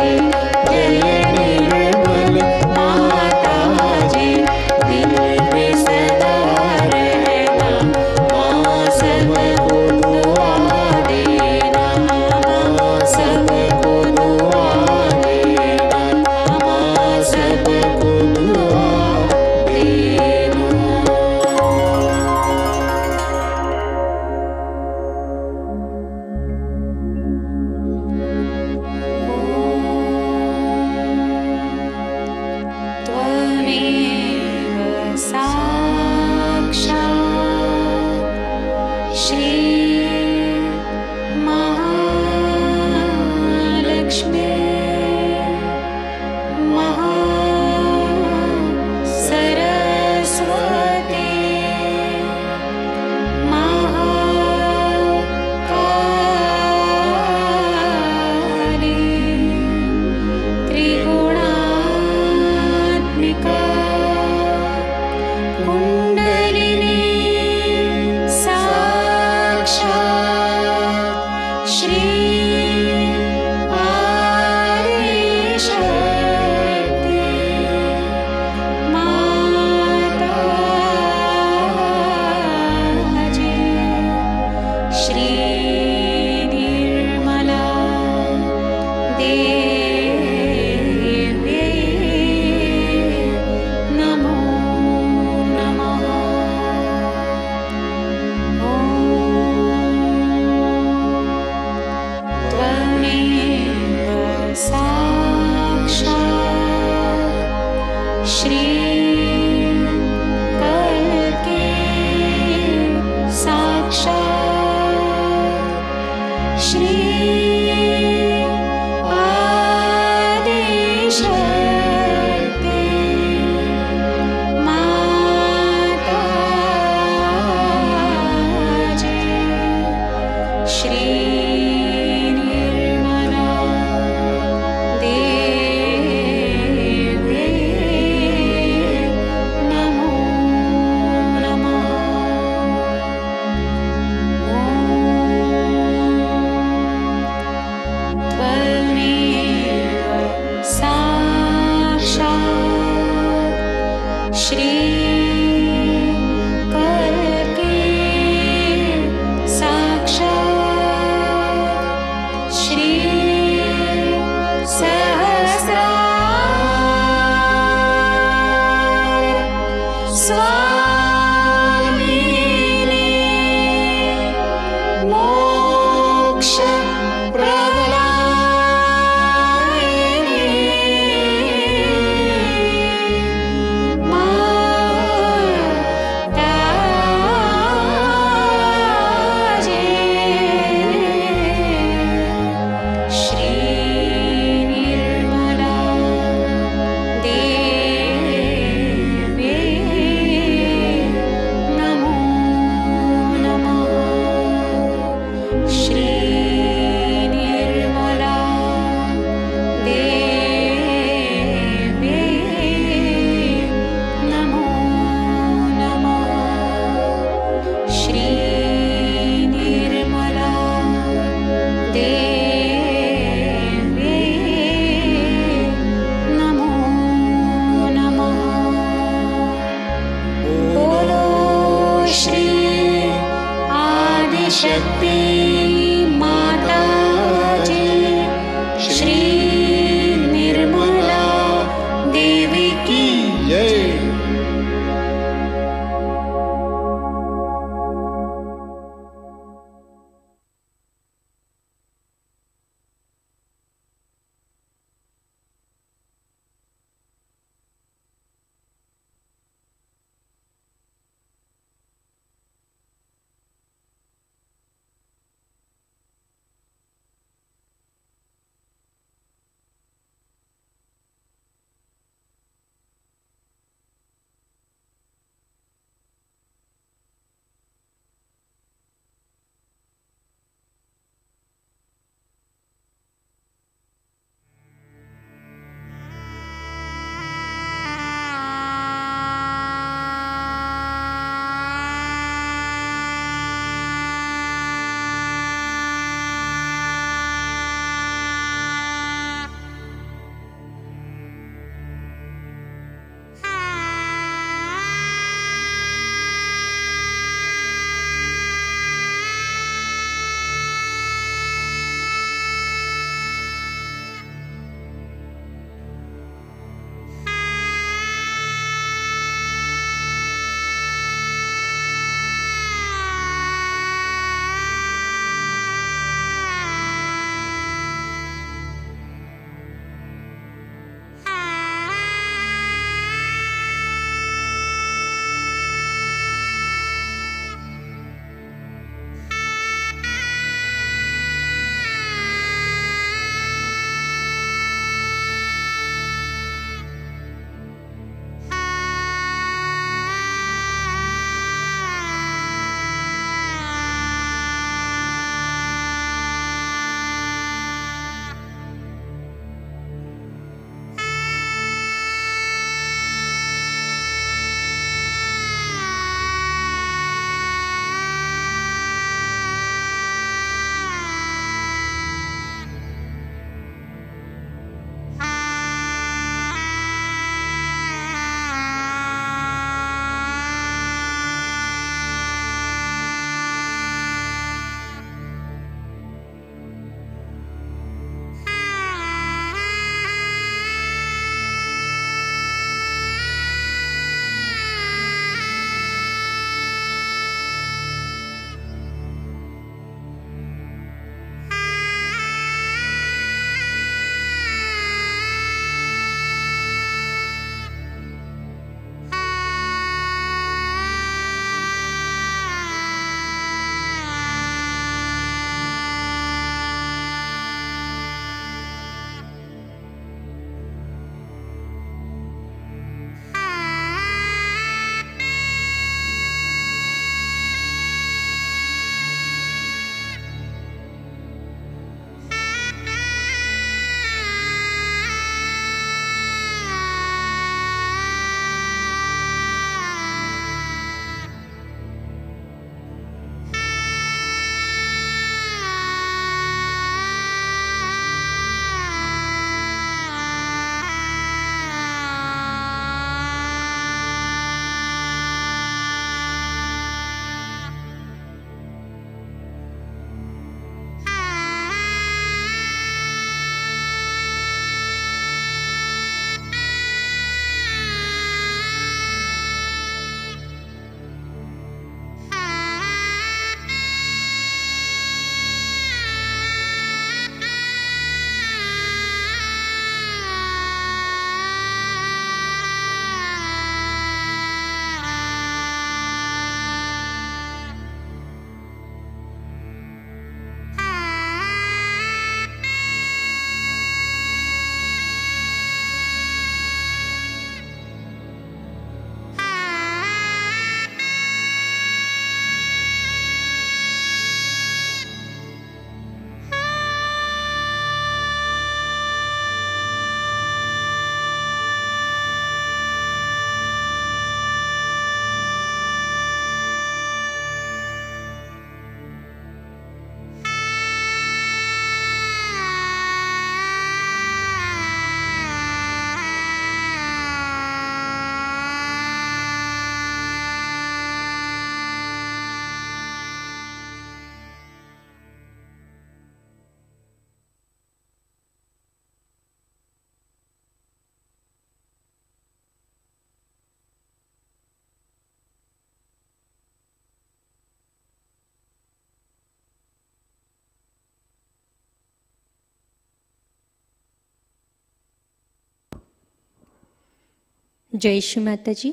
जय श्री माता जी।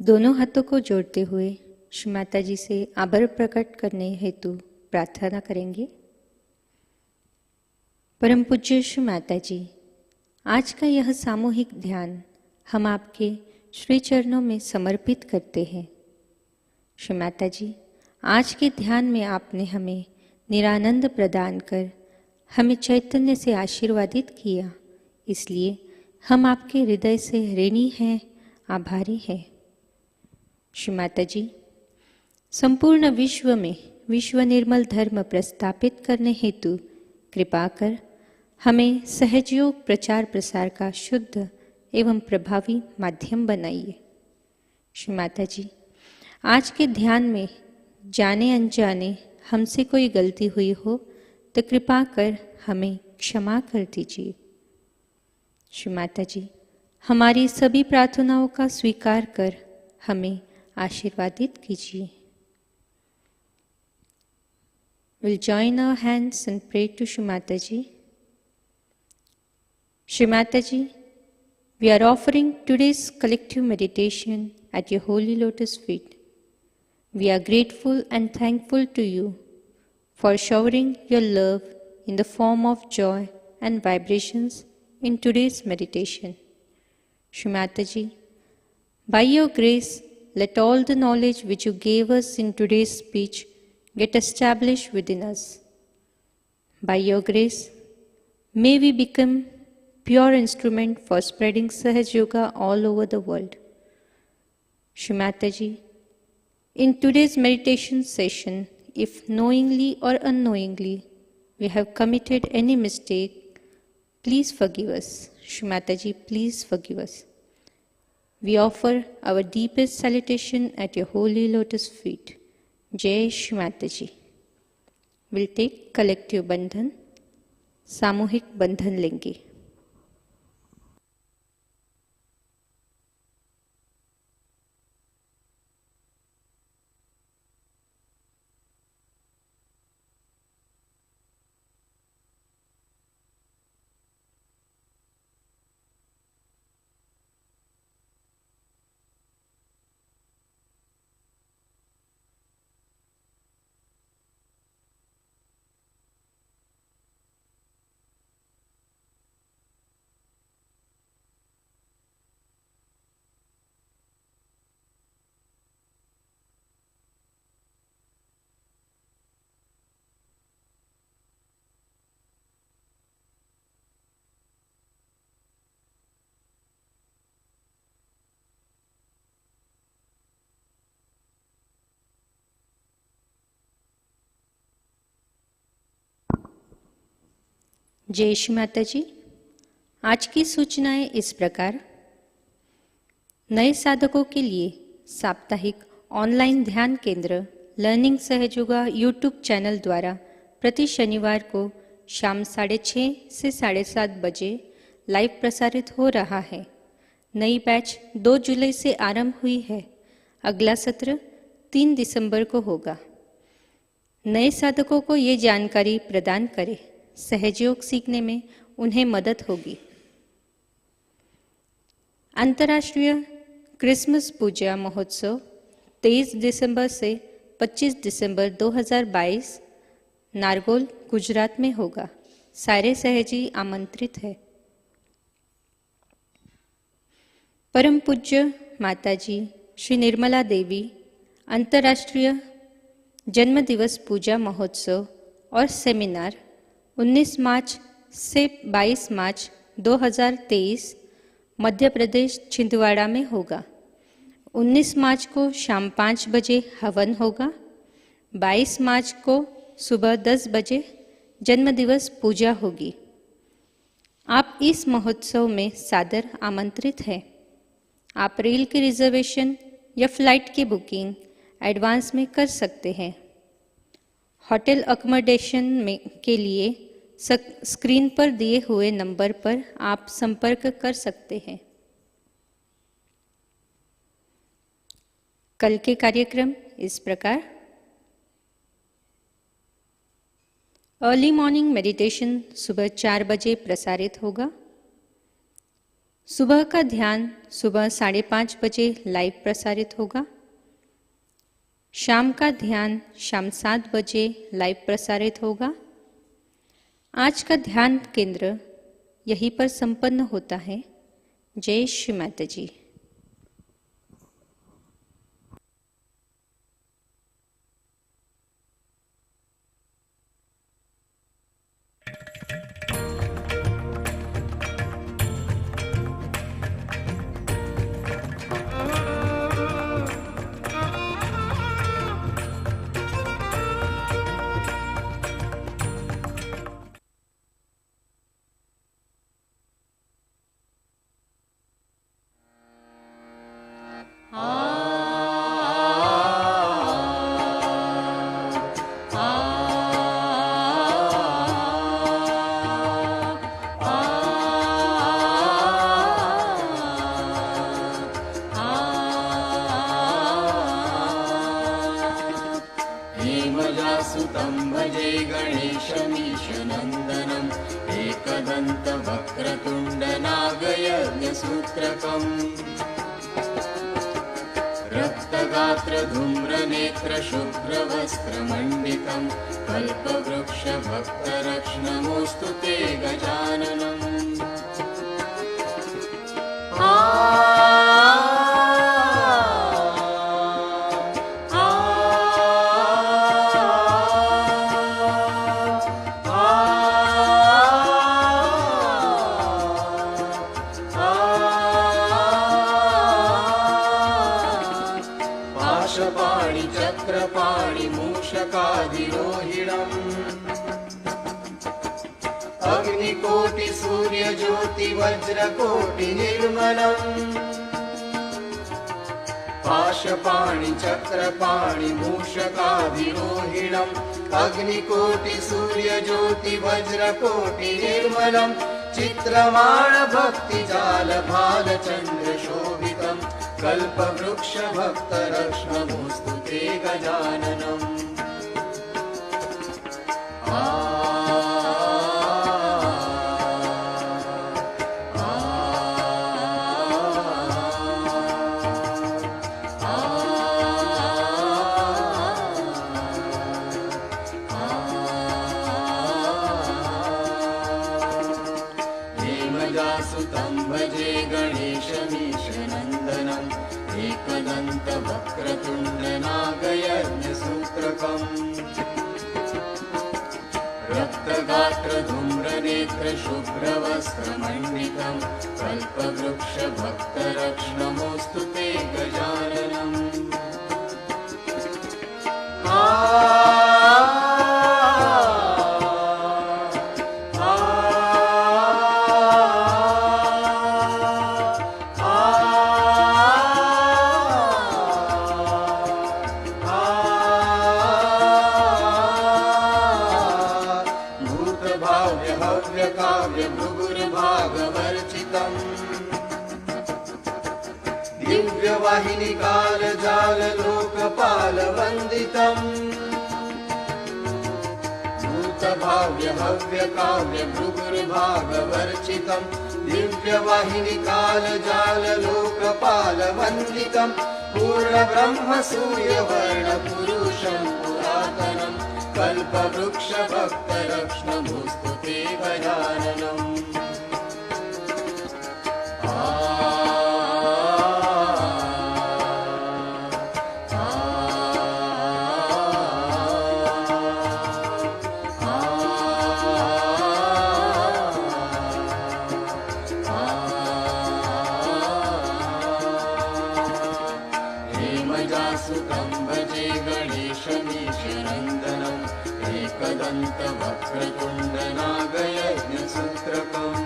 दोनों हाथों को जोड़ते हुए श्री माता जी से आभार प्रकट करने हेतु प्रार्थना करेंगे। परम पूज्य श्री माता जी, आज का यह सामूहिक ध्यान हम आपके श्री चरणों में समर्पित करते हैं। श्री माता जी, आज के ध्यान में आपने हमें निरानंद प्रदान कर हमें चैतन्य से आशीर्वादित किया, इसलिए हम आपके हृदय से ऋणी हैं, आभारी हैं। श्री माता जी, संपूर्ण विश्व में विश्व निर्मल धर्म प्रस्थापित करने हेतु कृपा कर हमें सहजयोग प्रचार प्रसार का शुद्ध एवं प्रभावी माध्यम बनाइए। श्री माता जी, आज के ध्यान में जाने अनजाने हमसे कोई गलती हुई हो तो कृपा कर हमें क्षमा कर दीजिए। श्री माता जी, हमारी सभी प्रार्थनाओं का स्वीकार कर हमें आशीर्वादित कीजिए। We'll join our hands and pray to Shri Mataji. Shri Mataji, we are offering today's collective meditation at your holy lotus feet. We are grateful and thankful to you for showering your love in the form of joy and vibrations in today's meditation. Shri Mataji, by your grace, let all the knowledge which you gave us in today's speech get established within us. By your grace, may we become pure instrument for spreading Sahaja Yoga all over the world. Shri Mataji, in today's meditation session, if knowingly or unknowingly we have committed any mistake, please forgive us. Shri Mataji, please forgive us. We offer our deepest salutation at your holy lotus feet. जय श्री माता जी। Will take collective बंधन, सामूहिक बंधन लेंगे। जय श्री माता जी। आज की सूचनाएं इस प्रकार। नए साधकों के लिए साप्ताहिक ऑनलाइन ध्यान केंद्र लर्निंग सहजयोगा यूट्यूब चैनल द्वारा प्रति शनिवार को शाम 6:30 से 7:30 बजे लाइव प्रसारित हो रहा है। नई बैच 2 जुलाई से आरंभ हुई है। अगला सत्र 3 दिसंबर को होगा। नए साधकों को ये जानकारी प्रदान करें, सहजयोग सीखने में उन्हें मदद होगी। अंतर्राष्ट्रीय क्रिसमस पूजा महोत्सव 23 दिसंबर से 25 दिसंबर 2022 नारगोल, गुजरात में होगा। सारे सहजी आमंत्रित है। परम पूज्य माताजी श्री निर्मला देवी अंतर्राष्ट्रीय जन्म दिवस पूजा महोत्सव और सेमिनार 19 मार्च से 22 मार्च 2023 मध्य प्रदेश छिंदवाड़ा में होगा। 19 मार्च को शाम 5 बजे हवन होगा। 22 मार्च को सुबह 10 बजे जन्मदिवस पूजा होगी। आप इस महोत्सव में सादर आमंत्रित हैं। आप रेल की रिजर्वेशन या फ्लाइट की बुकिंग एडवांस में कर सकते हैं। होटल अकोमोडेशन में के लिए स्क्रीन पर दिए हुए नंबर पर आप संपर्क कर सकते हैं। कल के कार्यक्रम इस प्रकार। अर्ली मॉर्निंग मेडिटेशन सुबह 4 बजे प्रसारित होगा। सुबह का ध्यान सुबह 5:30 बजे लाइव प्रसारित होगा। शाम का ध्यान शाम 7 बजे लाइव प्रसारित होगा। आज का ध्यान केंद्र यहीं पर संपन्न होता है। जय श्री माताजी। सुतं भजे गणेशमीशनन्दनम् एकदन्तवक्रतुण्डनागयज्ञसूत्रकम् रक्तगात्रधूम्रनेत्रशुभ्रवस्त्रमण्डितं कल्पवृक्षभक्तरक्ष्णमोऽस्तु ते गजाननम्। पाशपाणि चक्रपाणि मूषकाधिरोहिणम् अग्निकोटि सूर्यज्योति वज्रकोटि निर्मलम्। पाशपाणि चक्रपाणि मूषकाधिरोहिणम् अग्निकोटि सूर्यज्योति वज्रकोटि निर्मलम्। चित्रमाण भक्तिजाल भालचन्द्र शोभितम् कल्पवृक्षभक्तरक्ष्णमोऽस्तु ते गजाननम्। सुतं भजे गणेशमीशनन्दनम् एकदन्तवक्रतुण्डनागयज्ञसूत्रकम् रक्तगात्रधूम्रनेत्रशुभ्रवस्त्रमण्डितं कल्पवृक्षभक्तरक्ष्णमोऽस्तु ते गजाननम्। दिव्यवाहिनी कालजाल लोकपालवन्दितम् भूतभाव्य भव्य काव्य भृगुर्भागवर्चितम्। दिव्यवाहिनी कालजाल लोकपालवन्दितम् पूर्णब्रह्म सूर्यवर्ण पुरुषं पुरातनम् कल्पवृक्षभक्तरक्ष्णमोऽस्तु ते गजाननम्। सुतं भजे गणेशमीशनन्दनम् एकदन्तवक्रतुण्डनागयज्ञसूत्रकम्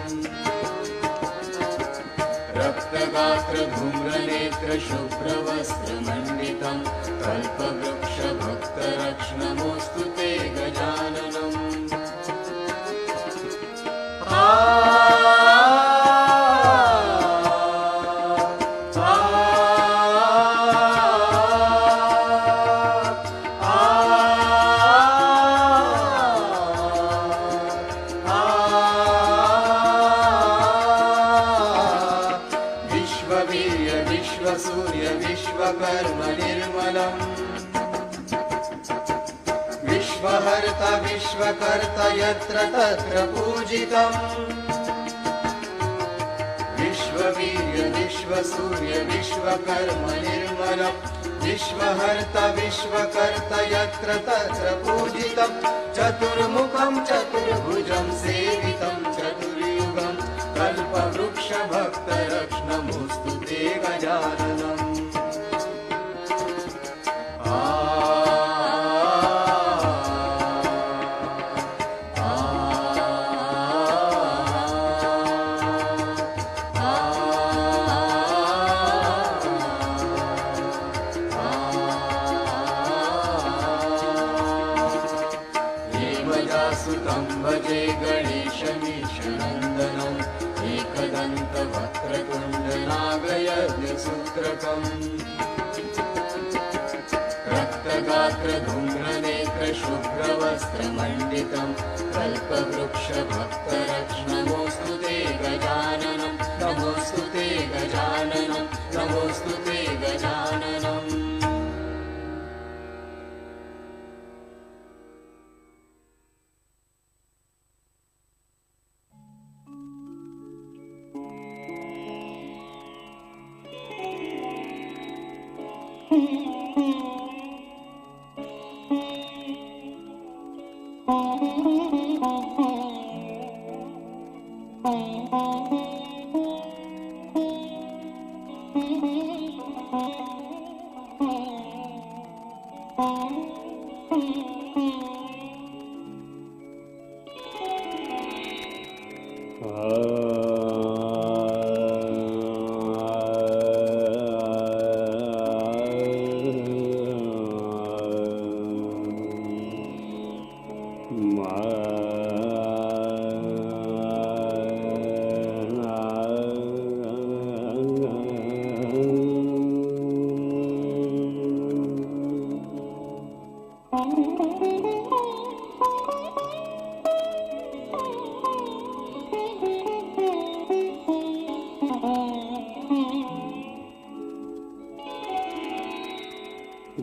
रक्तगात्रधूम्रनेत्रशुभ्रवस्त्रमण्डितं कल्पवृक्षभक्तरक्ष्णमोऽस्तु ते गजाननम्। सूर्य विश्वकर्म निर्मलम् विश्वहर्ता विश्वकर्ता यत्र तत्र पूजितम् विश्ववीर्य विश्वसूर्य विश्वकर्म निर्मलम् विश्वहर्ता विश्वकर्ता यत्र तत्र पूजितम् चतुर्मुखं चतुर्भुजं सेवितं चतुर्युगं कल्पवृक्षभक्तरक्ष्णमुस्तु ते गजाननम् भजे गणेशमीशनन्दनम् एकदन्तवक्त्रतुण्डनागयज्ञसूत्रकम् रक्तगात्रधूम्रनेत्रशुभ्रवस्त्रमण्डितम् कल्पवृक्षभक्तरक्ष्णमोऽस्तु ते गजाननम् नमोऽस्तु ते गजाननम् नमोऽस्तु ते गजाननम्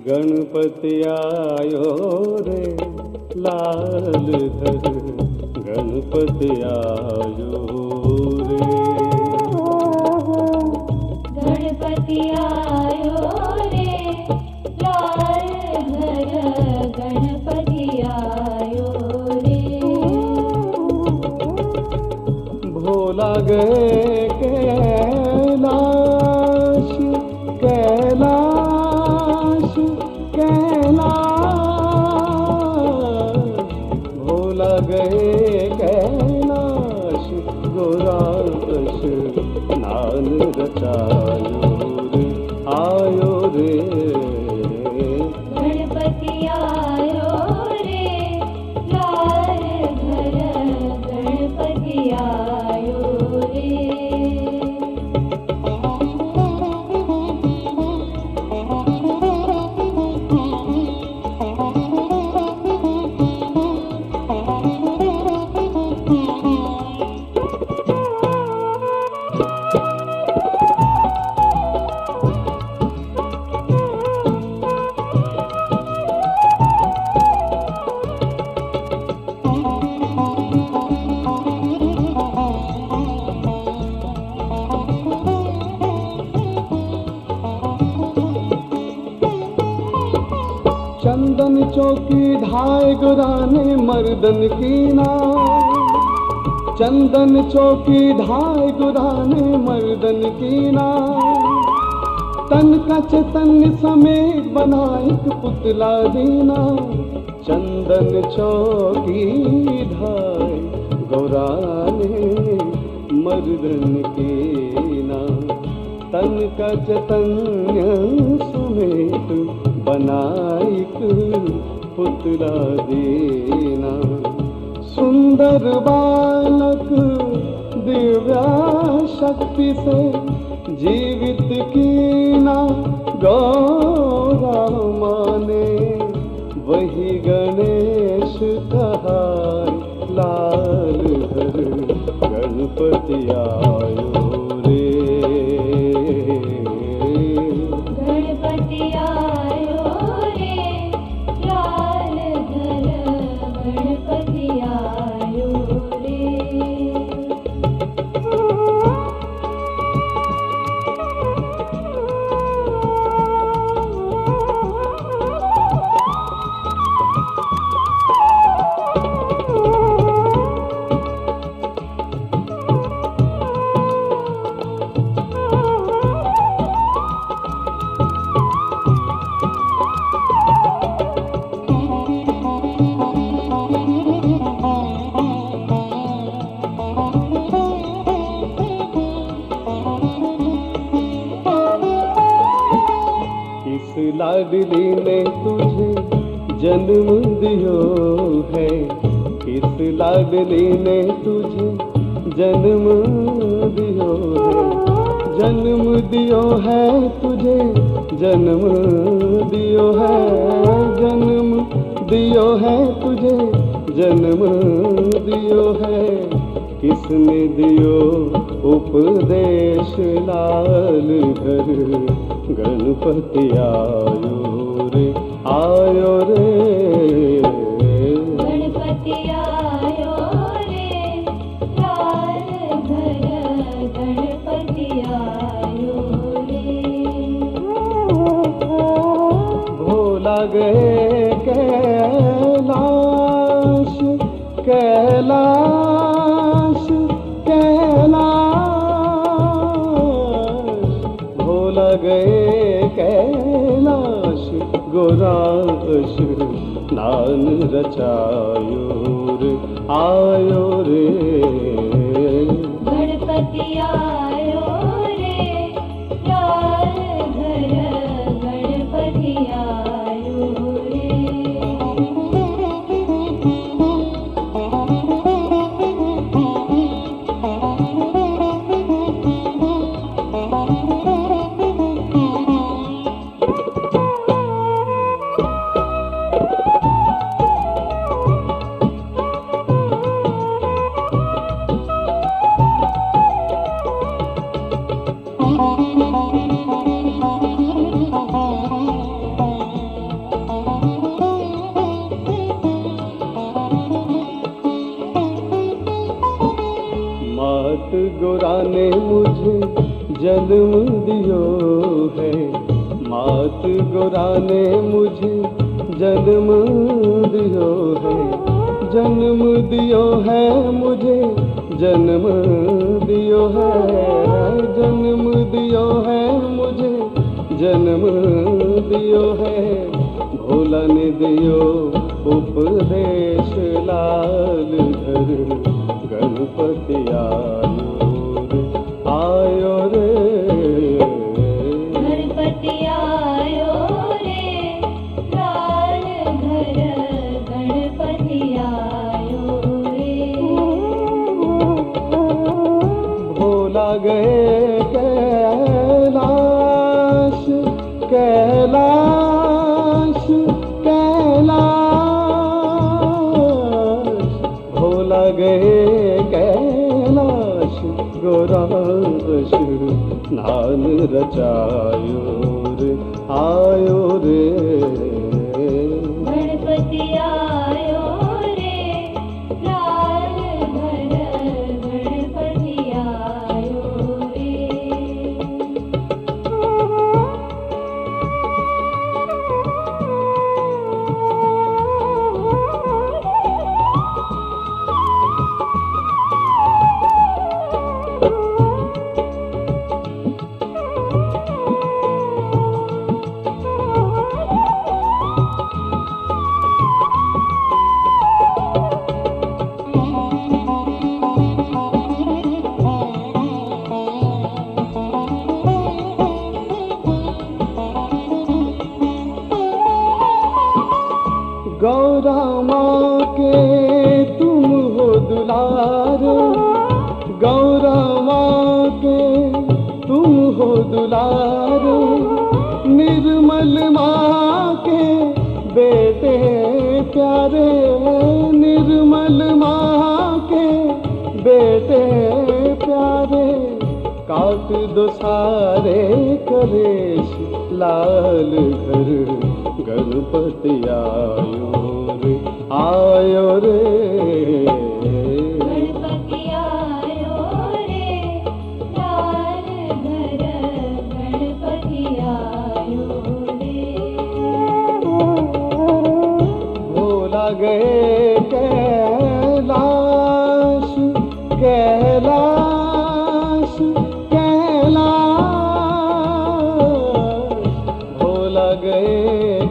गणपति आयो रे लाल धर गणपति आयो रे गणपति आयो रे लाल धर गणपति आयो रे भोला गए कैलाश कैलाश कैलाश भोला गए कैलाश गोराकश नान रचायो रे आयो रे गणपति आयो रे लाल धर गणपति आयो रे चंदन चौकी ढाई गुराने मर्दन की नाव चंदन चौकी ढाई गुराने मर्दन की नाव तन का चैतन्य समेत बनाइक पुतला दीना चंदन चौकी ढाई गुराने मर्दन की नाव तन का चैतन्य समेत बनाइक पुतला देना सुंदर बालक दिव्या शक्ति से जीवित कीना गौरा माने वही गणेश कहाय लाल धर गणपति आयो रे लाडली ने तुझे जन्म दियो है, किस लाडली ने तुझे जन्म दियो है, जन्म दियो है तुझे, जन्म दियो है, जन्म दियो है तुझे, जन्म दियो है, किसने दियो उपदेश लाल घर, गणपति आयो रे, आयो रे, गणपति आयो रे, लाल घर गणपति आयो रे। भोला गए कैलाश, कैलाश, कैलाश, भोला गए कैलाश, गोराश नान रचायो रे, आयो रे, गणपति आयो रे, लाल घर गणपति आयो रे। मात गोरा ने मुझे जन्म दियो है, मात गोरा ने मुझे जन्म दियो है, जन्म दियो है मुझे, जन्म दियो है, जन्म दियो है मुझे, जन्म दियो है, भोला ने दियो उपदेश लाल घर, गणपति आयो रे, गणपति आयो रे, लाल घर गणपति आयो रे। भोला गए कैलाश, कैलाश, कैलाश, भोला गए कैलाश, गोराश नान रचायो रे, आयो रे, गणपति आयो रे, लाल घर गणपति आयो रे। गौरा माँ के तुम हो दुलार, गौरा माँ के तुम हो दुलार, निर्मल माँ के बेटे प्यारे, निर्मल माँ के बेटे प्यारे, काट दो सारे कलेश लाल घर, गणपति आयो रे, आयो रे, गणपति आयो रे, लाल घर गणपति आयो रे। भोला गए कैलाश, कैलाश, कैलाश, भोला गए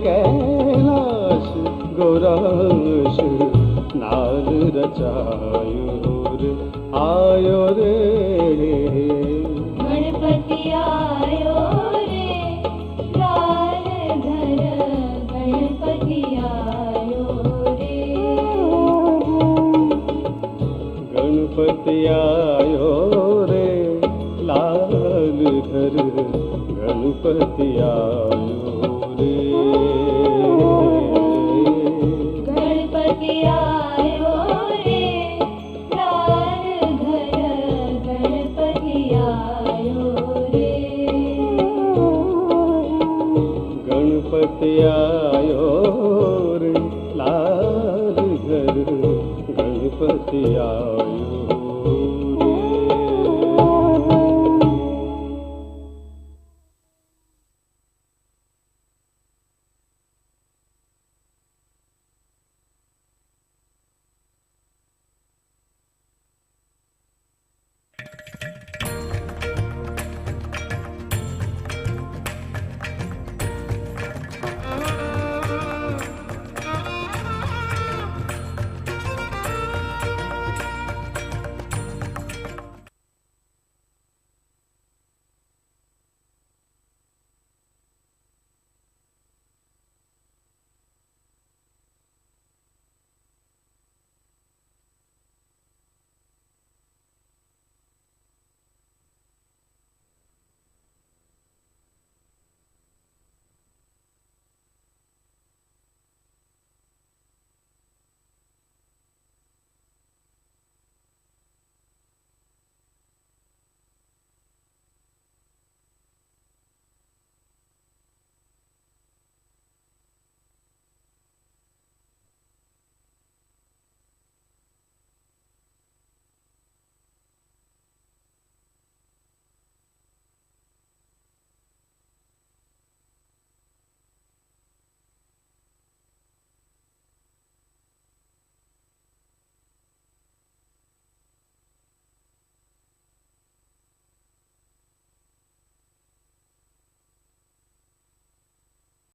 कैलाश, गोराश नाल रचा गणपति आयो